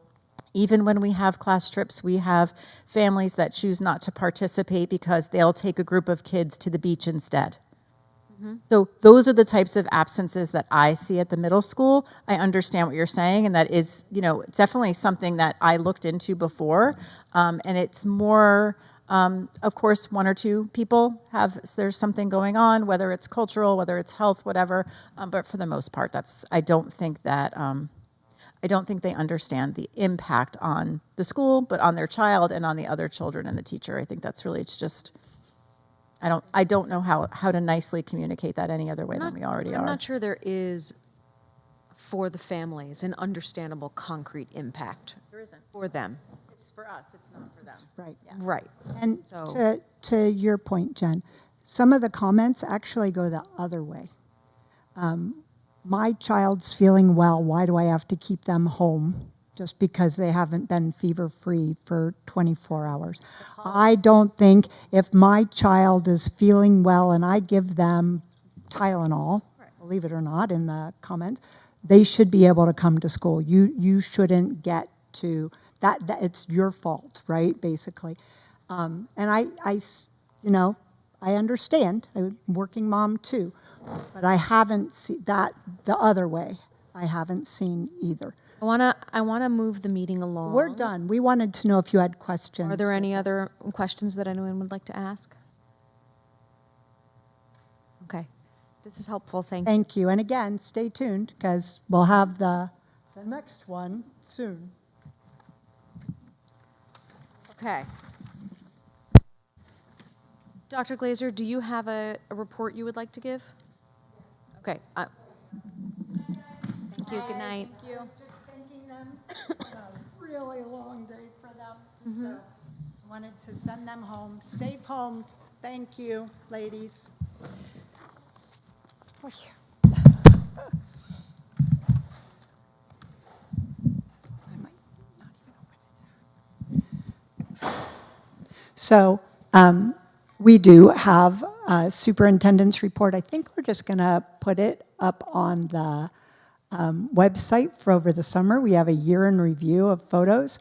Even when we have class trips, we have families that choose not to participate because they'll take a group of kids to the beach instead. So those are the types of absences that I see at the middle school. I understand what you're saying, and that is, definitely something that I looked into before. And it's more, of course, one or two people there's something going on, whether it's cultural, whether it's health, whatever. But for the most part, I don't think they understand the impact on the school, but on their child and on the other children and the teacher. I think that's really, it's just, I don't know how to nicely communicate that any other way than we already are. I'm not sure there is, for the families, an understandable concrete impact. There isn't. For them. It's for us, it's not for them. Right. Yeah. Right. And So- to your point, Jen, some of the comments actually go the other way. My child's feeling well. Why do I have to keep them home just because they haven't been fever-free for 24 hours? I don't think if my child is feeling well and I give them Tylenol, believe it or not, in the comments, they should be able to come to school. You shouldn't get to that it's your fault, right? Basically. And I understand. I'm a working mom too, but I haven't seen that the other way. I haven't seen either. I wanna move the meeting along. We're done. We wanted to know if you had questions. Are there any other questions that anyone would like to ask? Okay. This is helpful. Thank you. Thank you. And again, stay tuned because we'll have the next one soon. Okay. Dr. Glazer, do you have a report you would like to give? Okay. Thank you. Good night. Thank you. I was just thanking them. It's a really long day for them. So I wanted to send them home. Safe home. Thank you, ladies. Oy. I might not even open it. So we do have a superintendent's report. I think we're just going to put it up on the website for over the summer. We have a year in review of photos.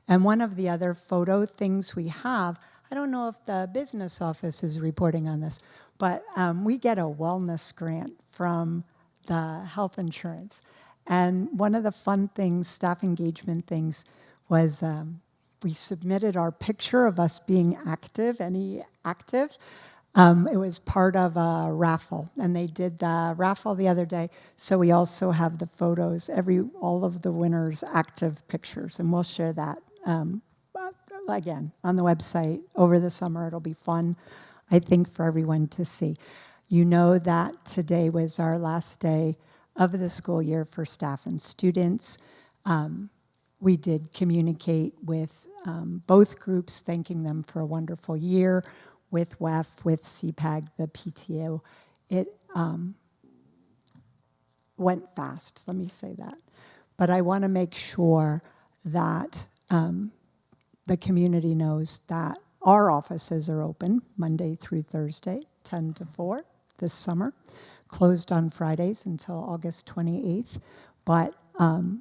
And one of the other photo things we have, I don't know if the business office is reporting on this, but we get a wellness grant from the health insurance. And one of the fun things, staff engagement things, was we submitted our picture of us being active, active. It was part of a raffle, and they did the raffle the other day. So we also have the photos, all of the winners' active pictures, and we'll share that again on the website over the summer. It'll be fun, I think, for everyone to see. You know that today was our last day of the school year for staff and students. We did communicate with both groups, thanking them for a wonderful year, with WEF, with CPAG, the PTO. It went fast, let me say that. But I want to make sure that the community knows that our offices are open Monday through Thursday, 10 to 4 this summer, closed on Fridays until August 28th. But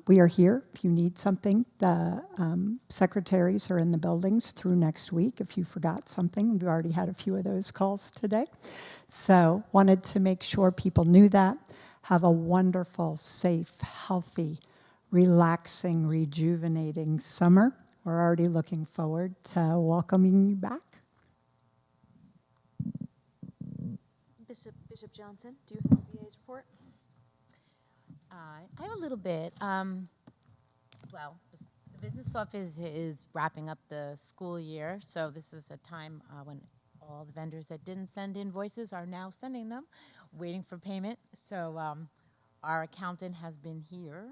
We are here if you need something. The secretaries are in the buildings through next week if you forgot something. We've already had a few of those calls today. So wanted to make sure people knew that. Have a wonderful, safe, healthy, relaxing, rejuvenating summer. We're already looking forward to welcoming you back. Bishop Johnson, do you have a BA's report? I have a little bit. Well, the business office is wrapping up the school year, so this is a time when all the vendors that didn't send invoices are now sending them, waiting for payment. So our accountant has been here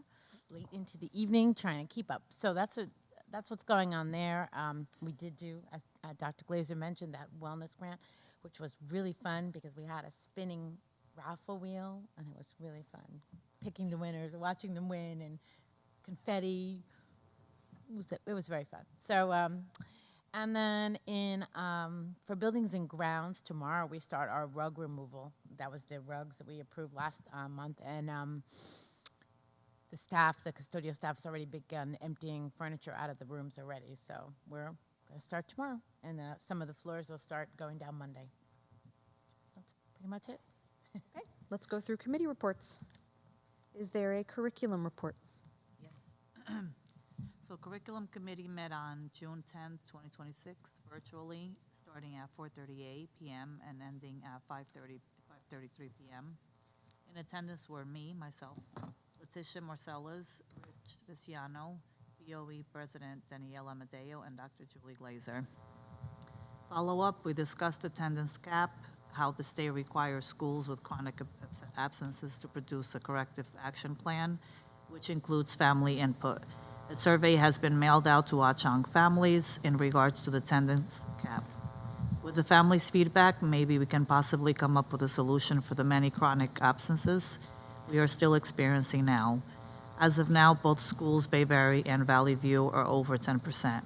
late into the evening trying to keep up. So that's what's going on there. We did do, as Dr. Glazer mentioned, that wellness grant, which was really fun because we had a spinning raffle wheel, and it was really fun. Picking the winners, watching them win, and confetti. It was very fun. So, and then for buildings and grounds, tomorrow we start our rug removal. That was the rugs that we approved last month, and the custodial staff has already begun emptying furniture out of the rooms already. So we're going to start tomorrow, and some of the floors will start going down Monday. So that's pretty much it. Okay, let's go through committee reports. Is there a curriculum report? Yes. So Curriculum Committee met on June 10th, 2026, virtually, starting at 4:38 p.m. and ending at 5:33 p.m. In attendance were myself, Leticia Marcellus, Rich Viciano, BOE President Danielle Amadeo, and Dr. Julie Glazer. Follow-up, we discussed attendance cap, how the state requires schools with chronic absences to produce a corrective action plan, which includes family input. A survey has been mailed out to Watchung families in regards to the attendance cap. With the families' feedback, maybe we can possibly come up with a solution for the many chronic absences we are still experiencing now. As of now, both schools, Bayberry and Valley View, are over 10%.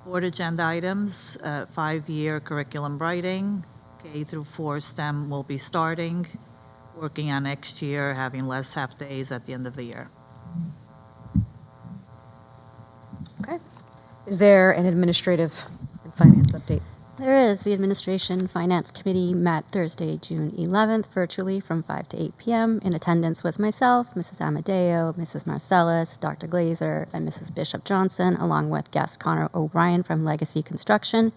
Board agenda items, 5-year curriculum writing, K through 4 STEM will be starting, working on next year, having less half days at the end of the year. Okay. Is there an administrative and finance update? There is. The Administration Finance Committee met Thursday, June 11th, virtually from 5 to 8 p.m. In attendance was myself, Mrs. Amadeo, Mrs. Marcellus, Dr. Glazer, and Mrs. Bishop Johnson, along with guest Connor O'Brien from Legacy Construction.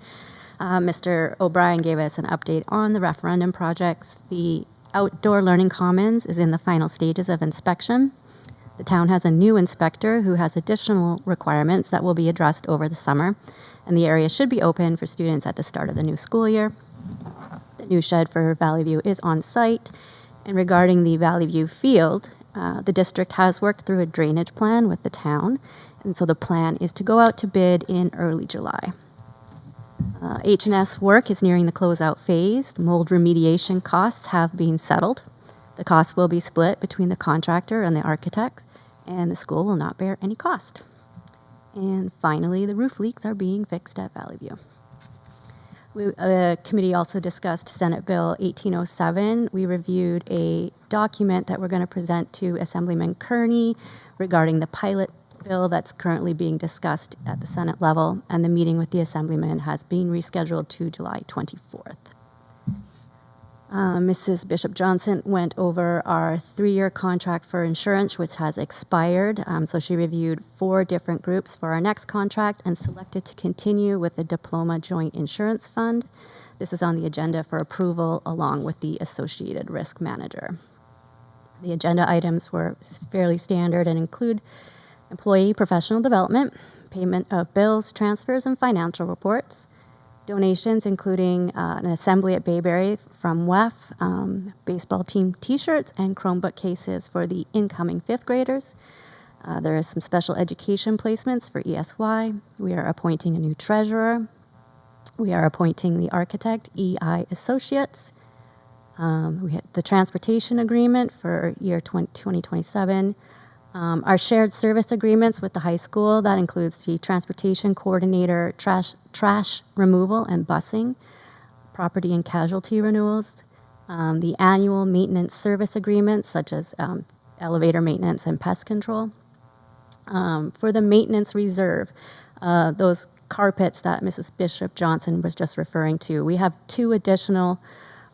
Mr. O'Brien gave us an update on the referendum projects. The outdoor learning commons is in the final stages of inspection. The town has a new inspector who has additional requirements that will be addressed over the summer, and the area should be open for students at the start of the new school year. The new shed for Valley View is on site, and regarding the Valley View field, the district has worked through a drainage plan with the town, and so the plan is to go out to bid in early July. H&S work is nearing the closeout phase. The mold remediation costs have been settled. The costs will be split between the contractor and the architects, and the school will not bear any cost. And finally, the roof leaks are being fixed at Valley View. The committee also discussed Senate Bill 1807. We reviewed a document that we're going to present to Assemblyman Kearney regarding the pilot bill that's currently being discussed at the Senate level, and the meeting with the Assemblyman has been rescheduled to July 24th. Mrs. Bishop Johnson went over our 3-year contract for insurance, which has expired. So she reviewed 4 different groups for our next contract and selected to continue with the Diploma Joint Insurance Fund. This is on the agenda for approval along with the associated risk manager. The agenda items were fairly standard and include employee professional development, payment of bills, transfers, and financial reports, donations including an assembly at Bayberry from WEF, baseball team t-shirts, and Chromebook cases for the incoming 5th graders. There is some special education placements for ESY. We are appointing a new treasurer. We are appointing the architect, EI Associates. We had the transportation agreement for year 2027. Our shared service agreements with the high school, that includes the transportation coordinator, trash removal and busing, property and casualty renewals, the annual maintenance service agreements such as elevator maintenance and pest control. For the maintenance reserve, those carpets that Mrs. Bishop Johnson was just referring to, we have 2 additional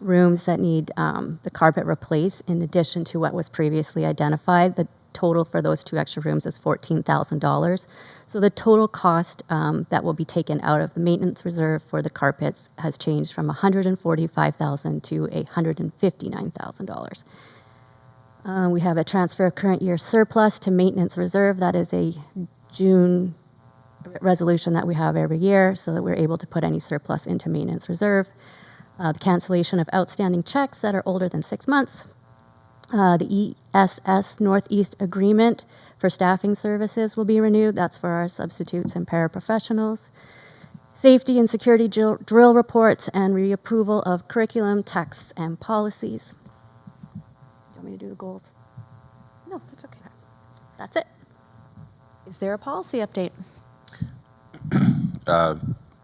rooms that need the carpet replaced in addition to what was previously identified. The total for those 2 extra rooms is $14,000. So the total cost that will be taken out of the maintenance reserve for the carpets has changed from $145,000 to $159,000. We have a transfer of current year surplus to maintenance reserve. That is a June resolution that we have every year so that we're able to put any surplus into maintenance reserve. The cancellation of outstanding checks that are older than 6 months. The ESS Northeast Agreement for staffing services will be renewed. That's for our substitutes and paraprofessionals. Safety and security drill reports and reapproval of curriculum, texts, and policies. Do you want me to do the goals? No, that's okay. That's it. Is there a policy update?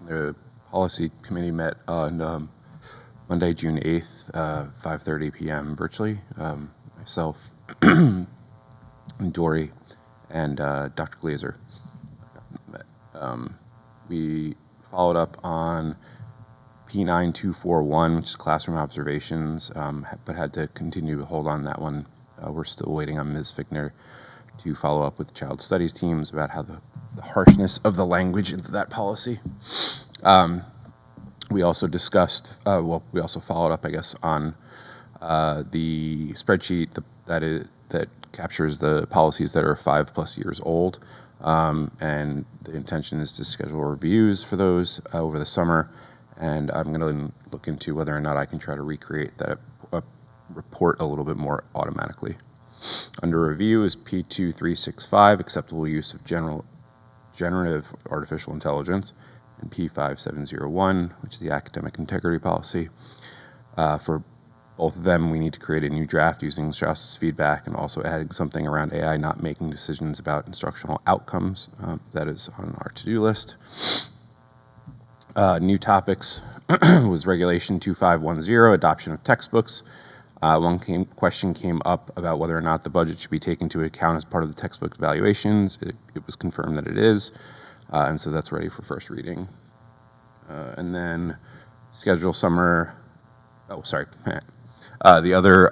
The policy committee met on Monday, June 8th, 5:30 p.m. virtually. Myself, Dory, and Dr. Glazer met. We followed up on P9241, which is classroom observations, but had to continue to hold on that one. We're still waiting on Ms. Fickner to follow up with child studies teams about how the harshness of the language into that policy. We also discussed, we also followed up, I guess, on the spreadsheet that captures the policies that are 5+ years old. And the intention is to schedule reviews for those over the summer. And I'm going to look into whether or not I can try to recreate that report a little bit more automatically. Under review is P2365, acceptable use of generative artificial intelligence, and P5701, which is the academic integrity policy. For both of them, we need to create a new draft using Strauss's feedback and also adding something around AI not making decisions about instructional outcomes. That is on our to-do list. New topics was Regulation 2510, adoption of textbooks. One question came up about whether or not the budget should be taken into account as part of the textbook evaluations. It was confirmed that it is, and so that's ready for first reading. And then schedule summer, the other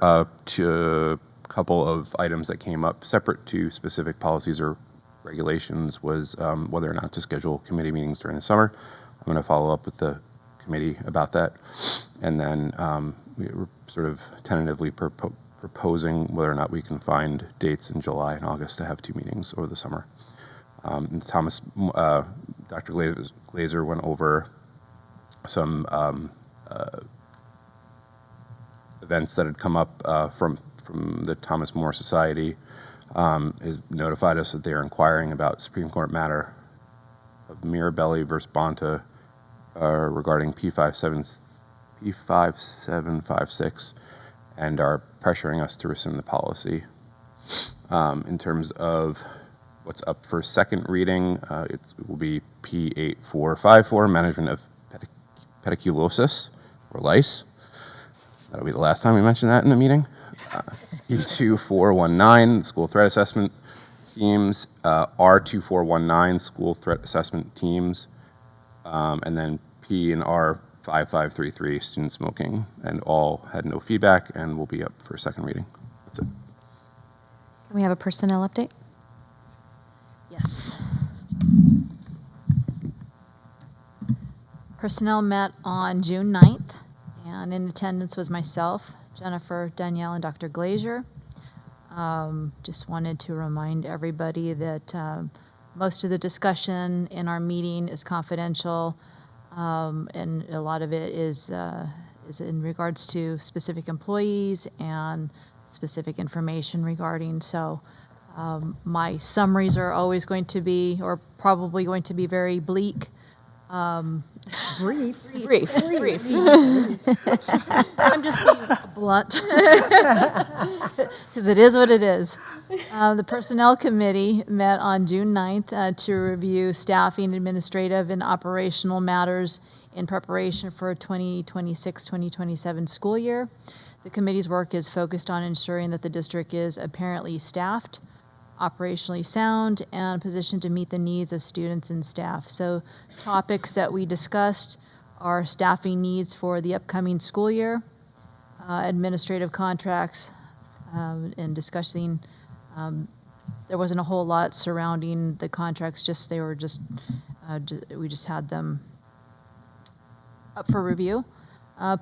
couple of items that came up separate to specific policies or regulations was whether or not to schedule committee meetings during the summer. I'm going to follow up with the committee about that. And then we were sort of tentatively proposing whether or not we can find dates in July and August to have 2 meetings over the summer. And Dr. Glazer went over some events that had come up from the Thomas More Society. Has notified us that they are inquiring about Supreme Court matter of Mirabelli versus Bonta regarding P5756 and are pressuring us to rescind the policy. In terms of what's up for second reading, it will be P8454, management of pediculosis or lice. That'll be the last time we mention that in a meeting. P2419, school threat assessment teams, R2419, school threat assessment teams, and then P and R5533, student smoking, and all had no feedback and will be up for second reading. That's it. Can we have a personnel update? Yes. Personnel met on June 9th, and in attendance was myself, Jennifer, Danielle, and Dr. Glazer. Just wanted to remind everybody that most of the discussion in our meeting is confidential, and a lot of it is in regards to specific employees and specific information regarding. So my summaries are always going to be, or probably going to be, very bleak. Brief. Brief. I'm just being blunt, because it is what it is. The Personnel Committee met on June 9th to review staffing, administrative, and operational matters in preparation for 2026-2027 school year. The committee's work is focused on ensuring that the district is apparently staffed, operationally sound, and positioned to meet the needs of students and staff. So topics that we discussed are staffing needs for the upcoming school year, administrative contracts, and discussing, there wasn't a whole lot surrounding the contracts, we just had them up for review.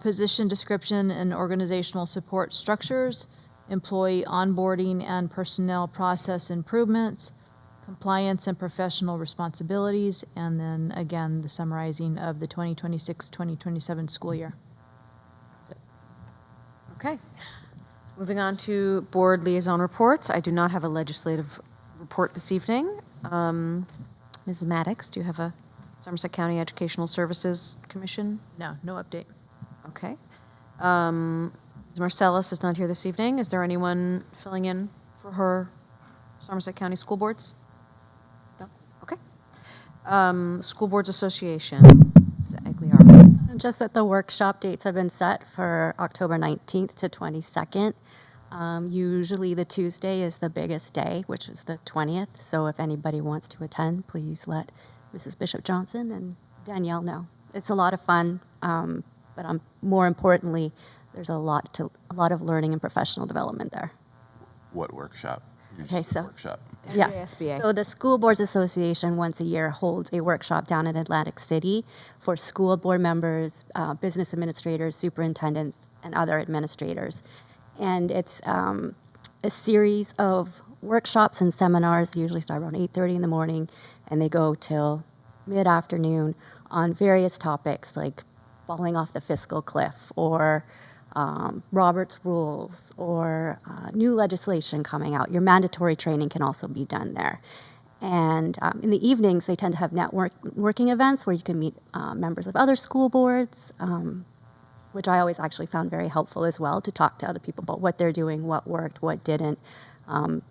Position description and organizational support structures, employee onboarding and personnel process improvements, compliance and professional responsibilities, and then again, the summarizing of the 2026-2027 school year. That's it. Okay. Moving on to board liaison reports. I do not have a legislative report this evening. Mrs. Maddox, do you have a Somerset County Educational Services Commission? No update. Okay. Marcellus is not here this evening. Is there anyone filling in for her Somerset County School Boards? No? Okay. School Boards Association. Mrs. Aguilar. Just that the workshop dates have been set for October 19th to 22nd. Usually the Tuesday is the biggest day, which is the 20th. So if anybody wants to attend, please let Mrs. Bishop Johnson and Danielle know. It's a lot of fun, but more importantly, there's a lot of learning and professional development there. What workshop? You Okay, just said so- workshop. Yeah. NJSBA. So the School Boards Association once a year holds a workshop down in Atlantic City for school board members, business administrators, superintendents, and other administrators. And it's a series of workshops and seminars, usually start around 8:30 in the morning, and they go till mid-afternoon on various topics like falling off the fiscal cliff, or Robert's rules, or new legislation coming out. Your mandatory training can also be done there. And in the evenings, they tend to have networking events where you can meet members of other school boards, which I always actually found very helpful as well, to talk to other people about what they're doing, what worked, what didn't. And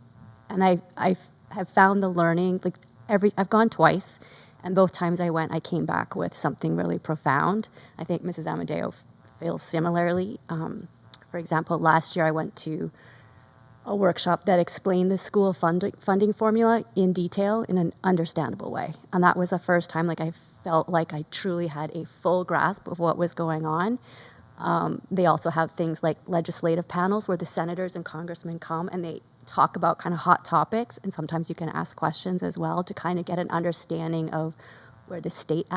I have found the learning, like I've gone twice, and both times I went, I came back with something really profound. I think Mrs. Amadeo feels similarly. For example, last year I went to a workshop that explained the school funding formula in detail in an understandable way. And that was the first time I felt like I truly had a full grasp of what was going on. They also have things like legislative panels where the senators and congressmen come and they talk about kind of hot topics, and sometimes you can ask questions as well to kind of get an understanding of where the state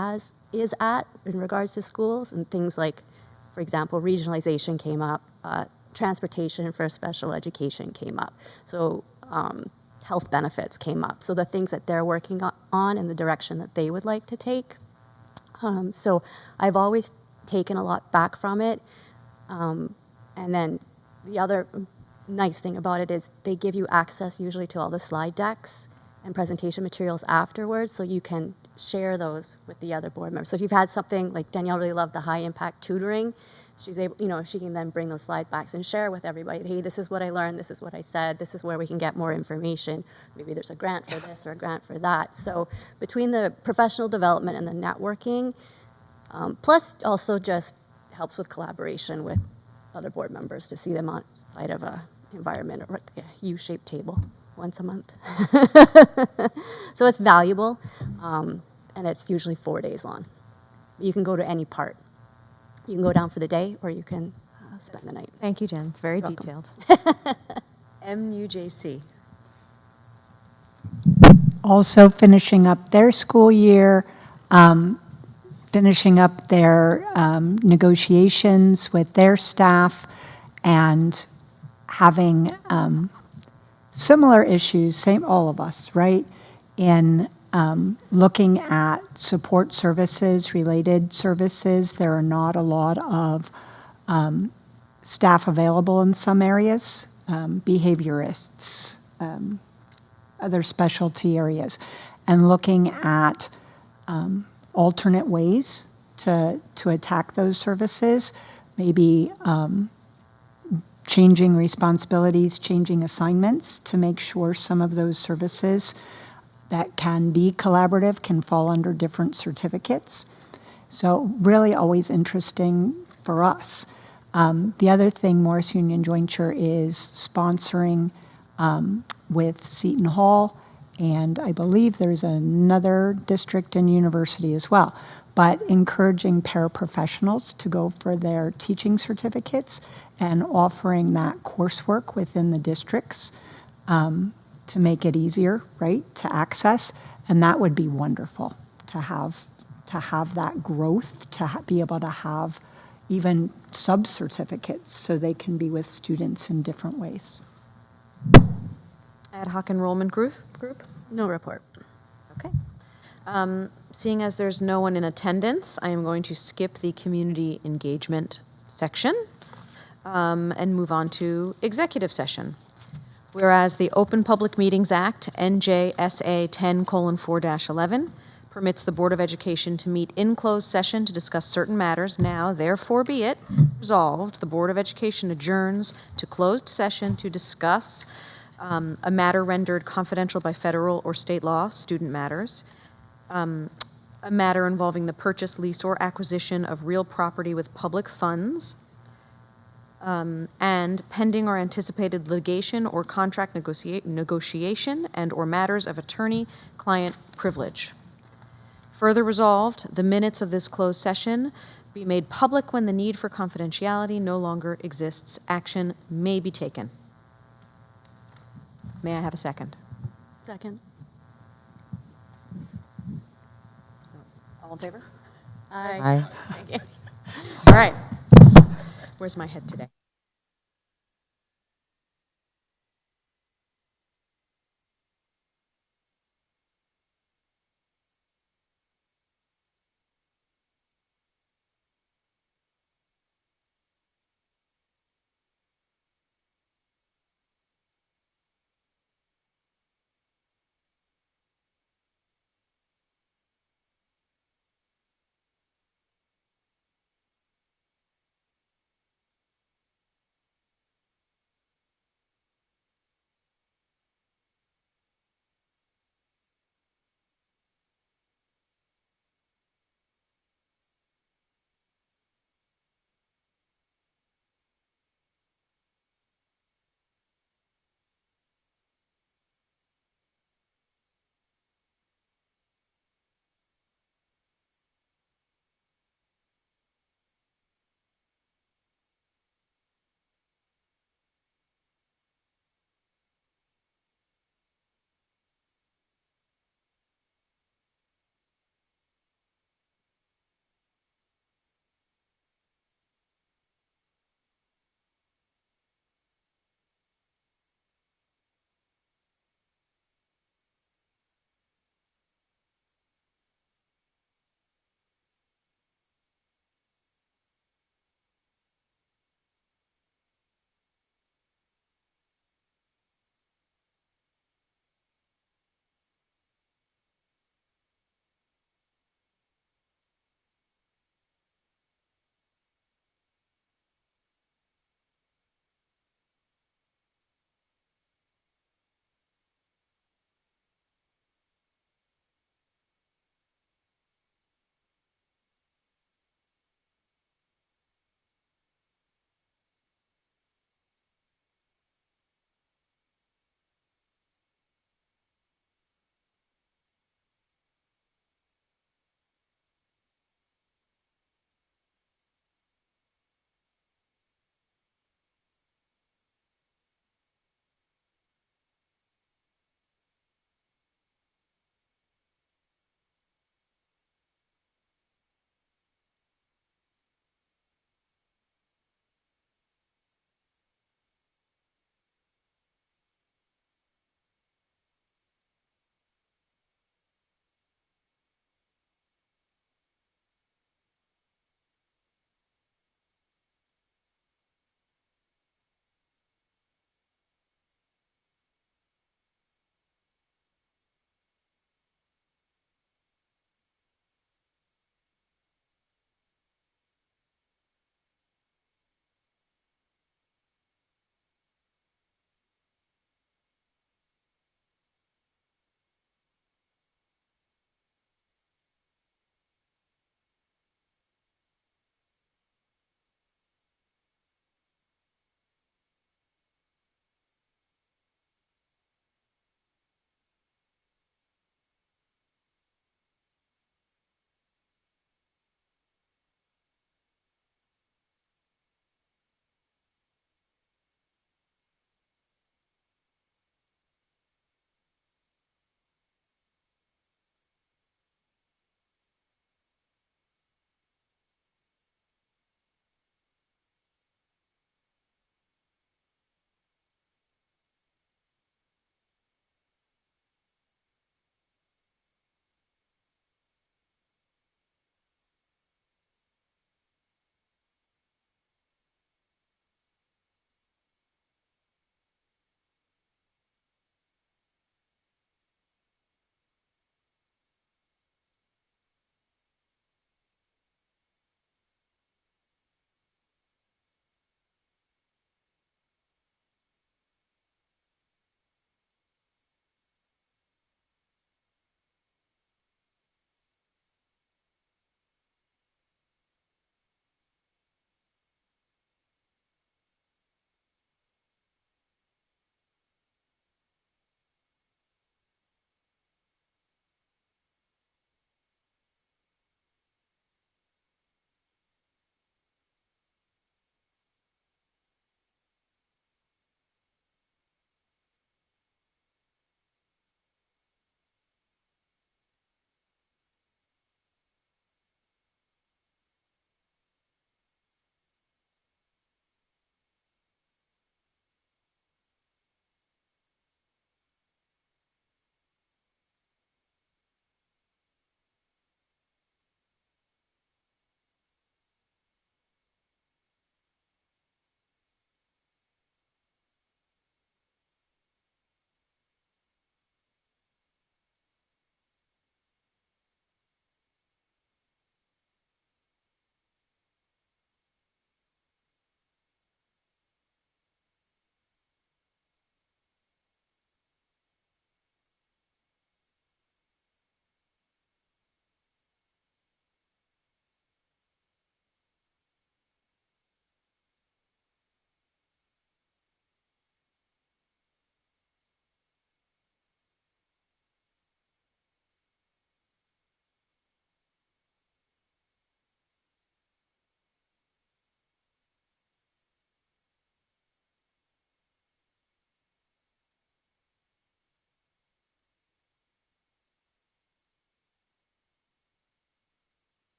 is at in regards to schools, and things like, for example, regionalization came up, transportation for special education came up, so health benefits came up, so the things that they're working on and the direction that they would like to take. So I've always taken a lot back from it, and then the other nice thing about it is they give you access usually to all the slide decks and presentation materials afterwards, so you can share those with the other board members. So if you've had something like Danielle really loved the high impact tutoring, she's able, she can then bring those slide backs and share with everybody. Hey, this is what I learned. This is what I said. This is where we can get more information. Maybe there's a grant for this or a grant for that. So between the professional development and the networking, plus also just helps with collaboration with other board members to see them on side of a environment or a U-shaped table once a month. So it's valuable, and it's usually 4 days long. You can go to any part. You can go down for the day, or you can spend the night. Thank you, Jen. It's very You're detailed. MUJC. Also finishing up their school year, finishing up their negotiations with their staff, and having similar issues, same all of us, right, in looking at support services, related services. There are not a lot of staff available in some areas, behaviorists, other specialty areas, and looking at alternate ways to attack those services, maybe changing responsibilities, changing assignments to make sure some of those services that can be collaborative can fall under different certificates. So really always interesting for us. The other thing Morris Union Jointure is sponsoring with Seton Hall, and I believe there's another district and university as well, but encouraging paraprofessionals to go for their teaching certificates and offering that coursework within the districts to make it easier, right, to access. And that would be wonderful to have that growth, to be able to have even sub-certificates so they can be with students in different ways. Ad hoc enrollment group? No report. Okay. Seeing as there's no one in attendance, I am going to skip the community engagement section and move on to executive session. Whereas the Open Public Meetings Act, NJSA 10:4-11, permits the Board of Education to meet in closed session to discuss certain matters. Now, therefore be it resolved, the Board of Education adjourns to closed session to discuss a matter rendered confidential by federal or state law, student matters, a matter involving the purchase, lease, or acquisition of real property with public funds, and pending or anticipated litigation or contract negotiation and or matters of attorney-client privilege. Further resolved, the minutes of this closed session be made public when the need for confidentiality no longer exists. Action may be taken. May I have a second? Second. So, all in favor? Aye. Thank you. All right. Where's my head today?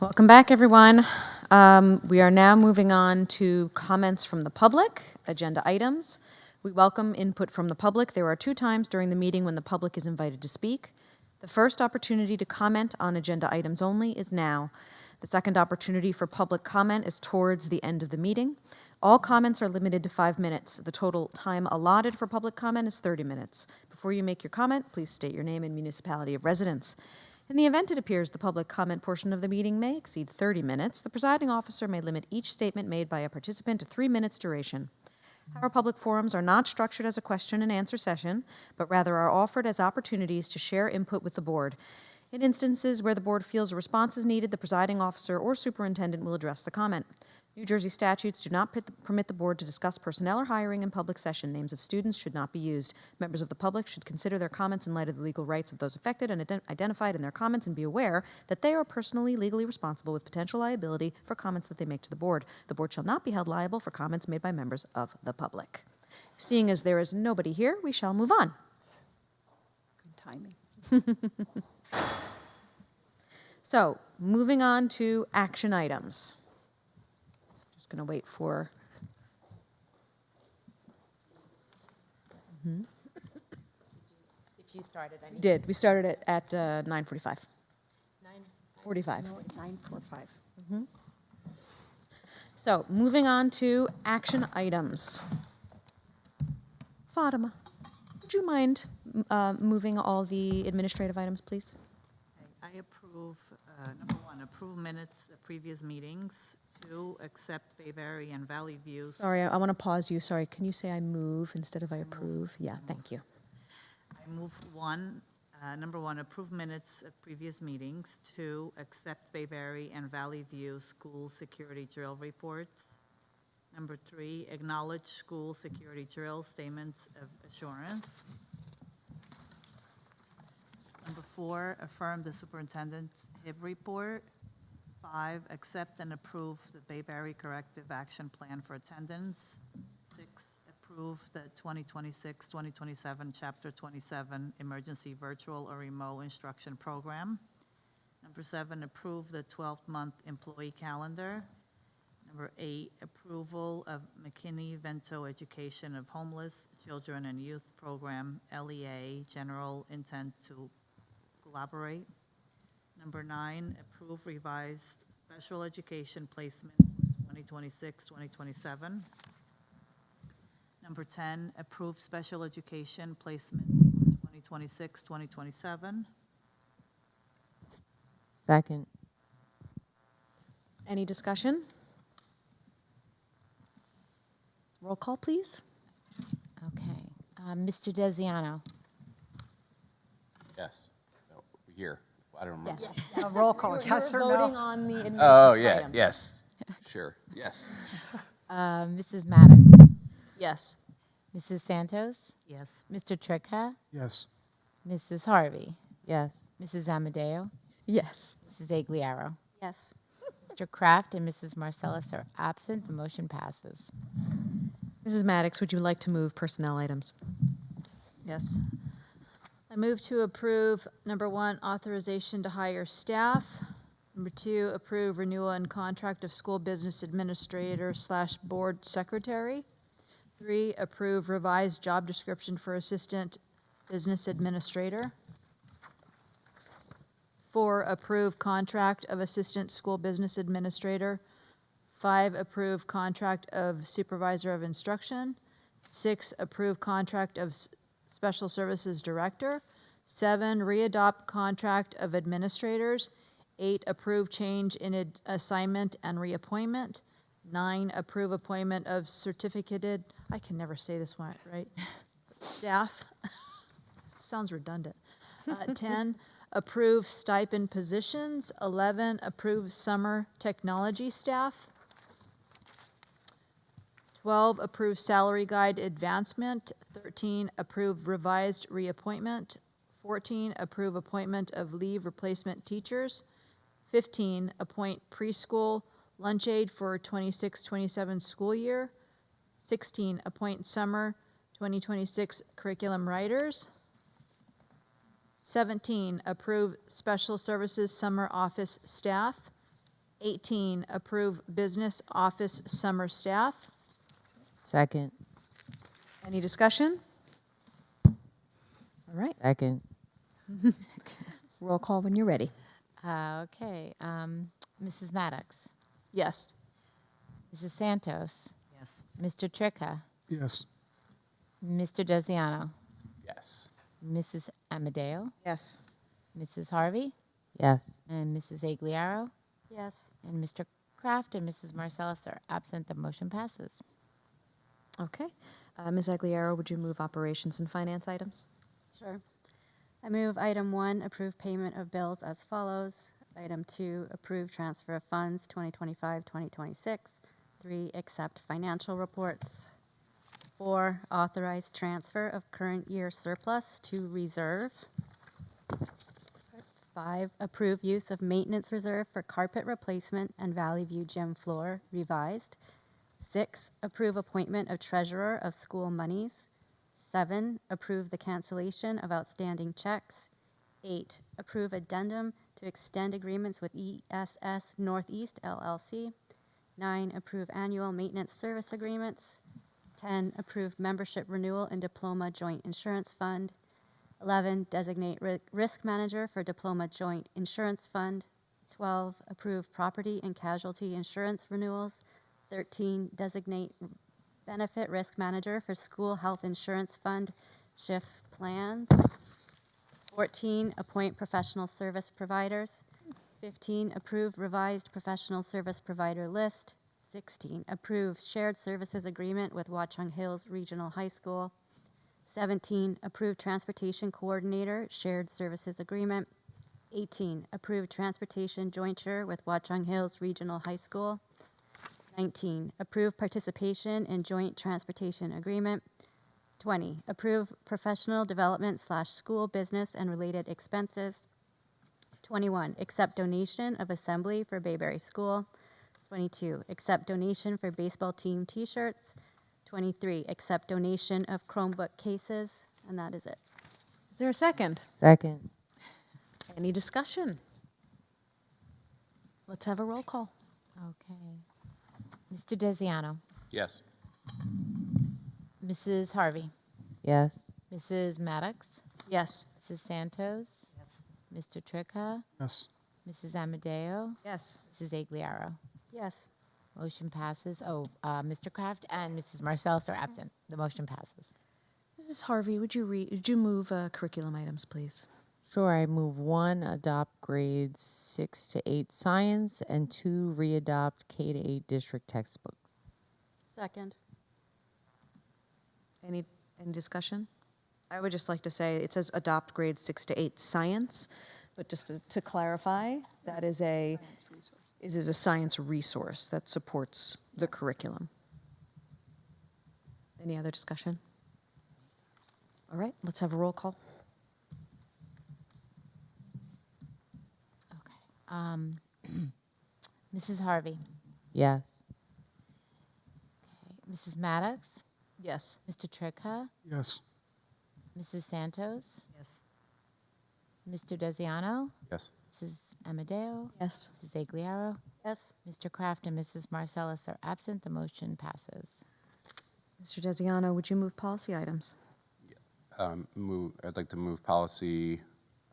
Welcome back, everyone. We are now moving on to comments from the public, agenda items. We welcome input from the public. There are 2 times during the meeting when the public is invited to speak. The first opportunity to comment on agenda items only is now. The second opportunity for public comment is towards the end of the meeting. All comments are limited to 5 minutes. The total time allotted for public comment is 30 minutes. Before you make your comment, please state your name and municipality of residence. In the event it appears the public comment portion of the meeting may exceed 30 minutes, the presiding officer may limit each statement made by a participant to 3 minutes duration. Our public forums are not structured as a question and answer session, but rather are offered as opportunities to share input with the board. In instances where the board feels a response is needed, the presiding officer or superintendent will address the comment. New Jersey statutes do not permit the board to discuss personnel or hiring in public session. Names of students should not be used. Members of the public should consider their comments in light of the legal rights of those affected and identified in their comments, and be aware that they are personally legally responsible with potential liability for comments that they make to the board. The board shall not be held liable for comments made by members of the public. Seeing as there is nobody here, we shall move on. Good timing. So, moving on to action items. Just going to wait for. If you started, I We need. did. We started it at 9:45. 45. 945. So, moving on to action items. Fatima, would you mind moving all the administrative items, please? I approve, number 1, approve minutes of previous meetings. 2, accept Bayberry and Valley Views. Sorry, I want to pause you. Sorry, can you say I move instead of I approve? Yeah, thank you. I move number 1, approve minutes of previous meetings. 2, accept Bayberry and Valley View school security drill reports. Number 3, acknowledge school security drill statements of assurance. Number 4, affirm the superintendent's HIB report. 5, accept and approve the Bayberry Corrective Action Plan for attendance. 6, approve the 2026-2027 Chapter 27 Emergency Virtual or Remote Instruction Program. Number 7, approve the 12-month employee calendar. Number 8, approval of McKinney-Vento Education of Homeless Children and Youth Program, LEA, general intent to collaborate. Number 9, approve revised special education placement for 2026-2027. Number 10, approve special education placement for 2026-2027. Second. Any discussion? Roll call, please. Okay. Mr. Desiano. Yes. No, here. I don't remember. Yes. A roll call, yes or Voting no? on the administrative Oh, yeah, items. yes. Sure, yes. Mrs. Maddox. Yes. Mrs. Santos. Yes. Mr. Tricka. Yes. Mrs. Harvey. Yes. Mrs. Amadeo. Yes. Mrs. Agliaro. Yes. Mr. Kraft and Mrs. Marcellus are absent. The motion passes. Mrs. Maddox, would you like to move personnel items? Yes. I move to approve, number 1, authorization to hire staff. Number 2, approve renewal and contract of school business administrator / board secretary. 3, approve revised job description for assistant business administrator. 4, approve contract of assistant school business administrator. 5, approve contract of supervisor of instruction. 6, approve contract of special services director. 7, readopt contract of administrators. 8, approve change in assignment and reappointment. 9, approve appointment of certificated, I can never say this one right, staff. Sounds redundant. 10, approve stipend positions. 11, approve summer technology staff. 12, approve salary guide advancement. 13, approve revised reappointment. 14, approve appointment of leave replacement teachers. 15, appoint preschool lunch aide for 26-27 school year. 16, appoint summer 2026 curriculum writers. 17, approve special services summer office staff. 18, approve business office summer staff. Second. Any discussion? All right, Second. roll call when you're ready. Okay. Mrs. Maddox, Yes. Mrs. Santos, Yes. Mr. Tricca, Yes. Mr. Desiano, Yes. Mrs. Amadeo, Yes. Mrs. Harvey, Yes. and Mrs. Agliaro, Yes. and Mr. Kraft and Mrs. Marcellus are absent. The motion passes. Okay. Ms. Agliaro, would you move operations and finance items? Sure. I move item 1, approve payment of bills as follows. Item 2, approve transfer of funds 2025-2026. 3, accept financial reports. 4, authorize transfer of current year surplus to reserve. 5, approve use of maintenance reserve for carpet replacement and Valley View gym floor revised. 6, approve appointment of treasurer of school monies. 7, approve the cancellation of outstanding checks. 8, approve addendum to extend agreements with ESS Northeast LLC. 9, approve annual maintenance service agreements. 10, approve membership renewal in Diploma Joint Insurance Fund. 11, designate risk manager for Diploma Joint Insurance Fund. 12, approve property and casualty insurance renewals. 13, designate benefit risk manager for school health insurance fund shift plans. 14, appoint professional service providers. 15, approve revised professional service provider list. 16, approve shared services agreement with Watchung Hills Regional High School. 17, approve transportation coordinator shared services agreement. 18, approve transportation jointure with Watchung Hills Regional High School. 19, approve participation in joint transportation agreement. 20, approve professional development / school business and related expenses. 21, accept donation of assembly for Bayberry School. 22, accept donation for baseball team t-shirts. 23, accept donation of Chromebook cases, and that is it. Is there a second? Second. Any discussion? Let's have a roll call. Okay. Mr. Desiano, Yes. Mrs. Harvey, Yes. Mrs. Maddox, Yes. Mrs. Santos, Yes. Mr. Tricca, Yes. Mrs. Amadeo, Yes. Mrs. Agliaro. Yes. Motion passes. Mr. Kraft and Mrs. Marcellus are absent. The motion passes. Mrs. Harvey, would you move curriculum items, please? Sure, I move 1, adopt grades 6 to 8 science, and 2, readopt K to 8 district textbooks. Second. Any discussion? I would just like to say, it says adopt grades 6 to 8 science, but just to clarify, that is a science resource that supports the curriculum. Any other discussion? All right, let's have a roll call. Okay. Mrs. Harvey, Yes. okay. Mrs. Maddox, Yes. Mr. Tricca, Yes. Mrs. Santos, Yes. Mr. Desiano, Yes. Mrs. Amadeo, Yes. Mrs. Agliaro, Yes. Mr. Kraft and Mrs. Marcellus are absent. The motion passes. Mr. Desiano, would you move policy items? I'd like to move policy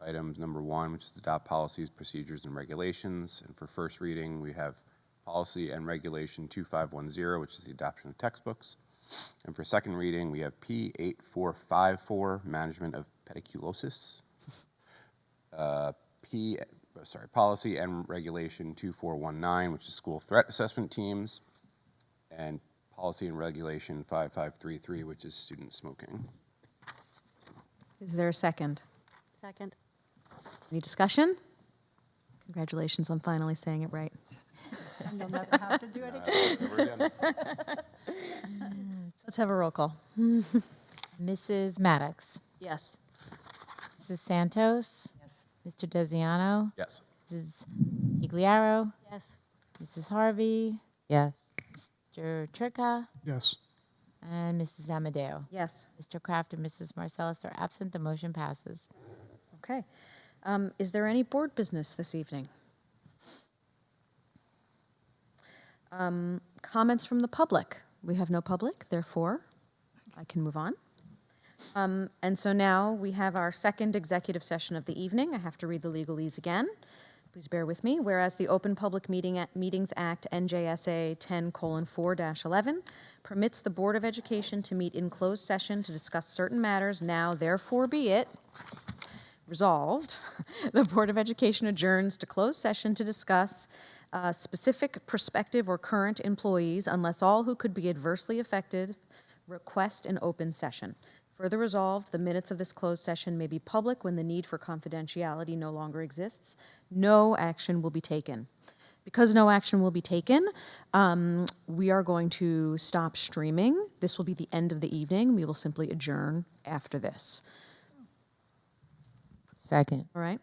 items number 1, which is adopt policies, procedures, and regulations. And for first reading, we have policy and regulation 2510, which is the adoption of textbooks. And for second reading, we have P8454, management of pediculosis. Policy and regulation 2419, which is school threat assessment teams. And policy and regulation 5533, which is student smoking. Is there a second? Second. Any discussion? Congratulations on finally saying it right. You'll never have to do it again. Let's have a roll call. Mrs. Maddox, Yes. Mrs. Santos, Yes. Mr. Desiano, Yes. Mrs. Agliaro, Yes. Mrs. Harvey, Yes. Mr. Tricca, Yes. and Mrs. Amadeo. Yes. Mr. Kraft and Mrs. Marcellus are absent. The motion passes. Okay. Is there any board business this evening? Comments from the public. We have no public, therefore I can move on. And so now we have our second executive session of the evening. I have to read the legalese again. Please bear with me. Whereas the Open Public Meetings Act, NJSA 10:4-11, permits the Board of Education to meet in closed session to discuss certain matters, now therefore be it resolved, the Board of Education adjourns to closed session to discuss specific prospective or current employees unless all who could be adversely affected request an open session. Further resolved, the minutes of this closed session may be public when the need for confidentiality no longer exists. No action will be taken. Because no action will be taken, we are going to stop streaming. This will be the end of the evening. We will simply adjourn after this. Second. All right?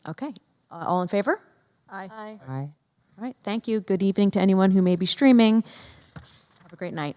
Okay. All in favor? Aye. Aye. All right. Thank you. Good evening to anyone who may be streaming. Have a great night.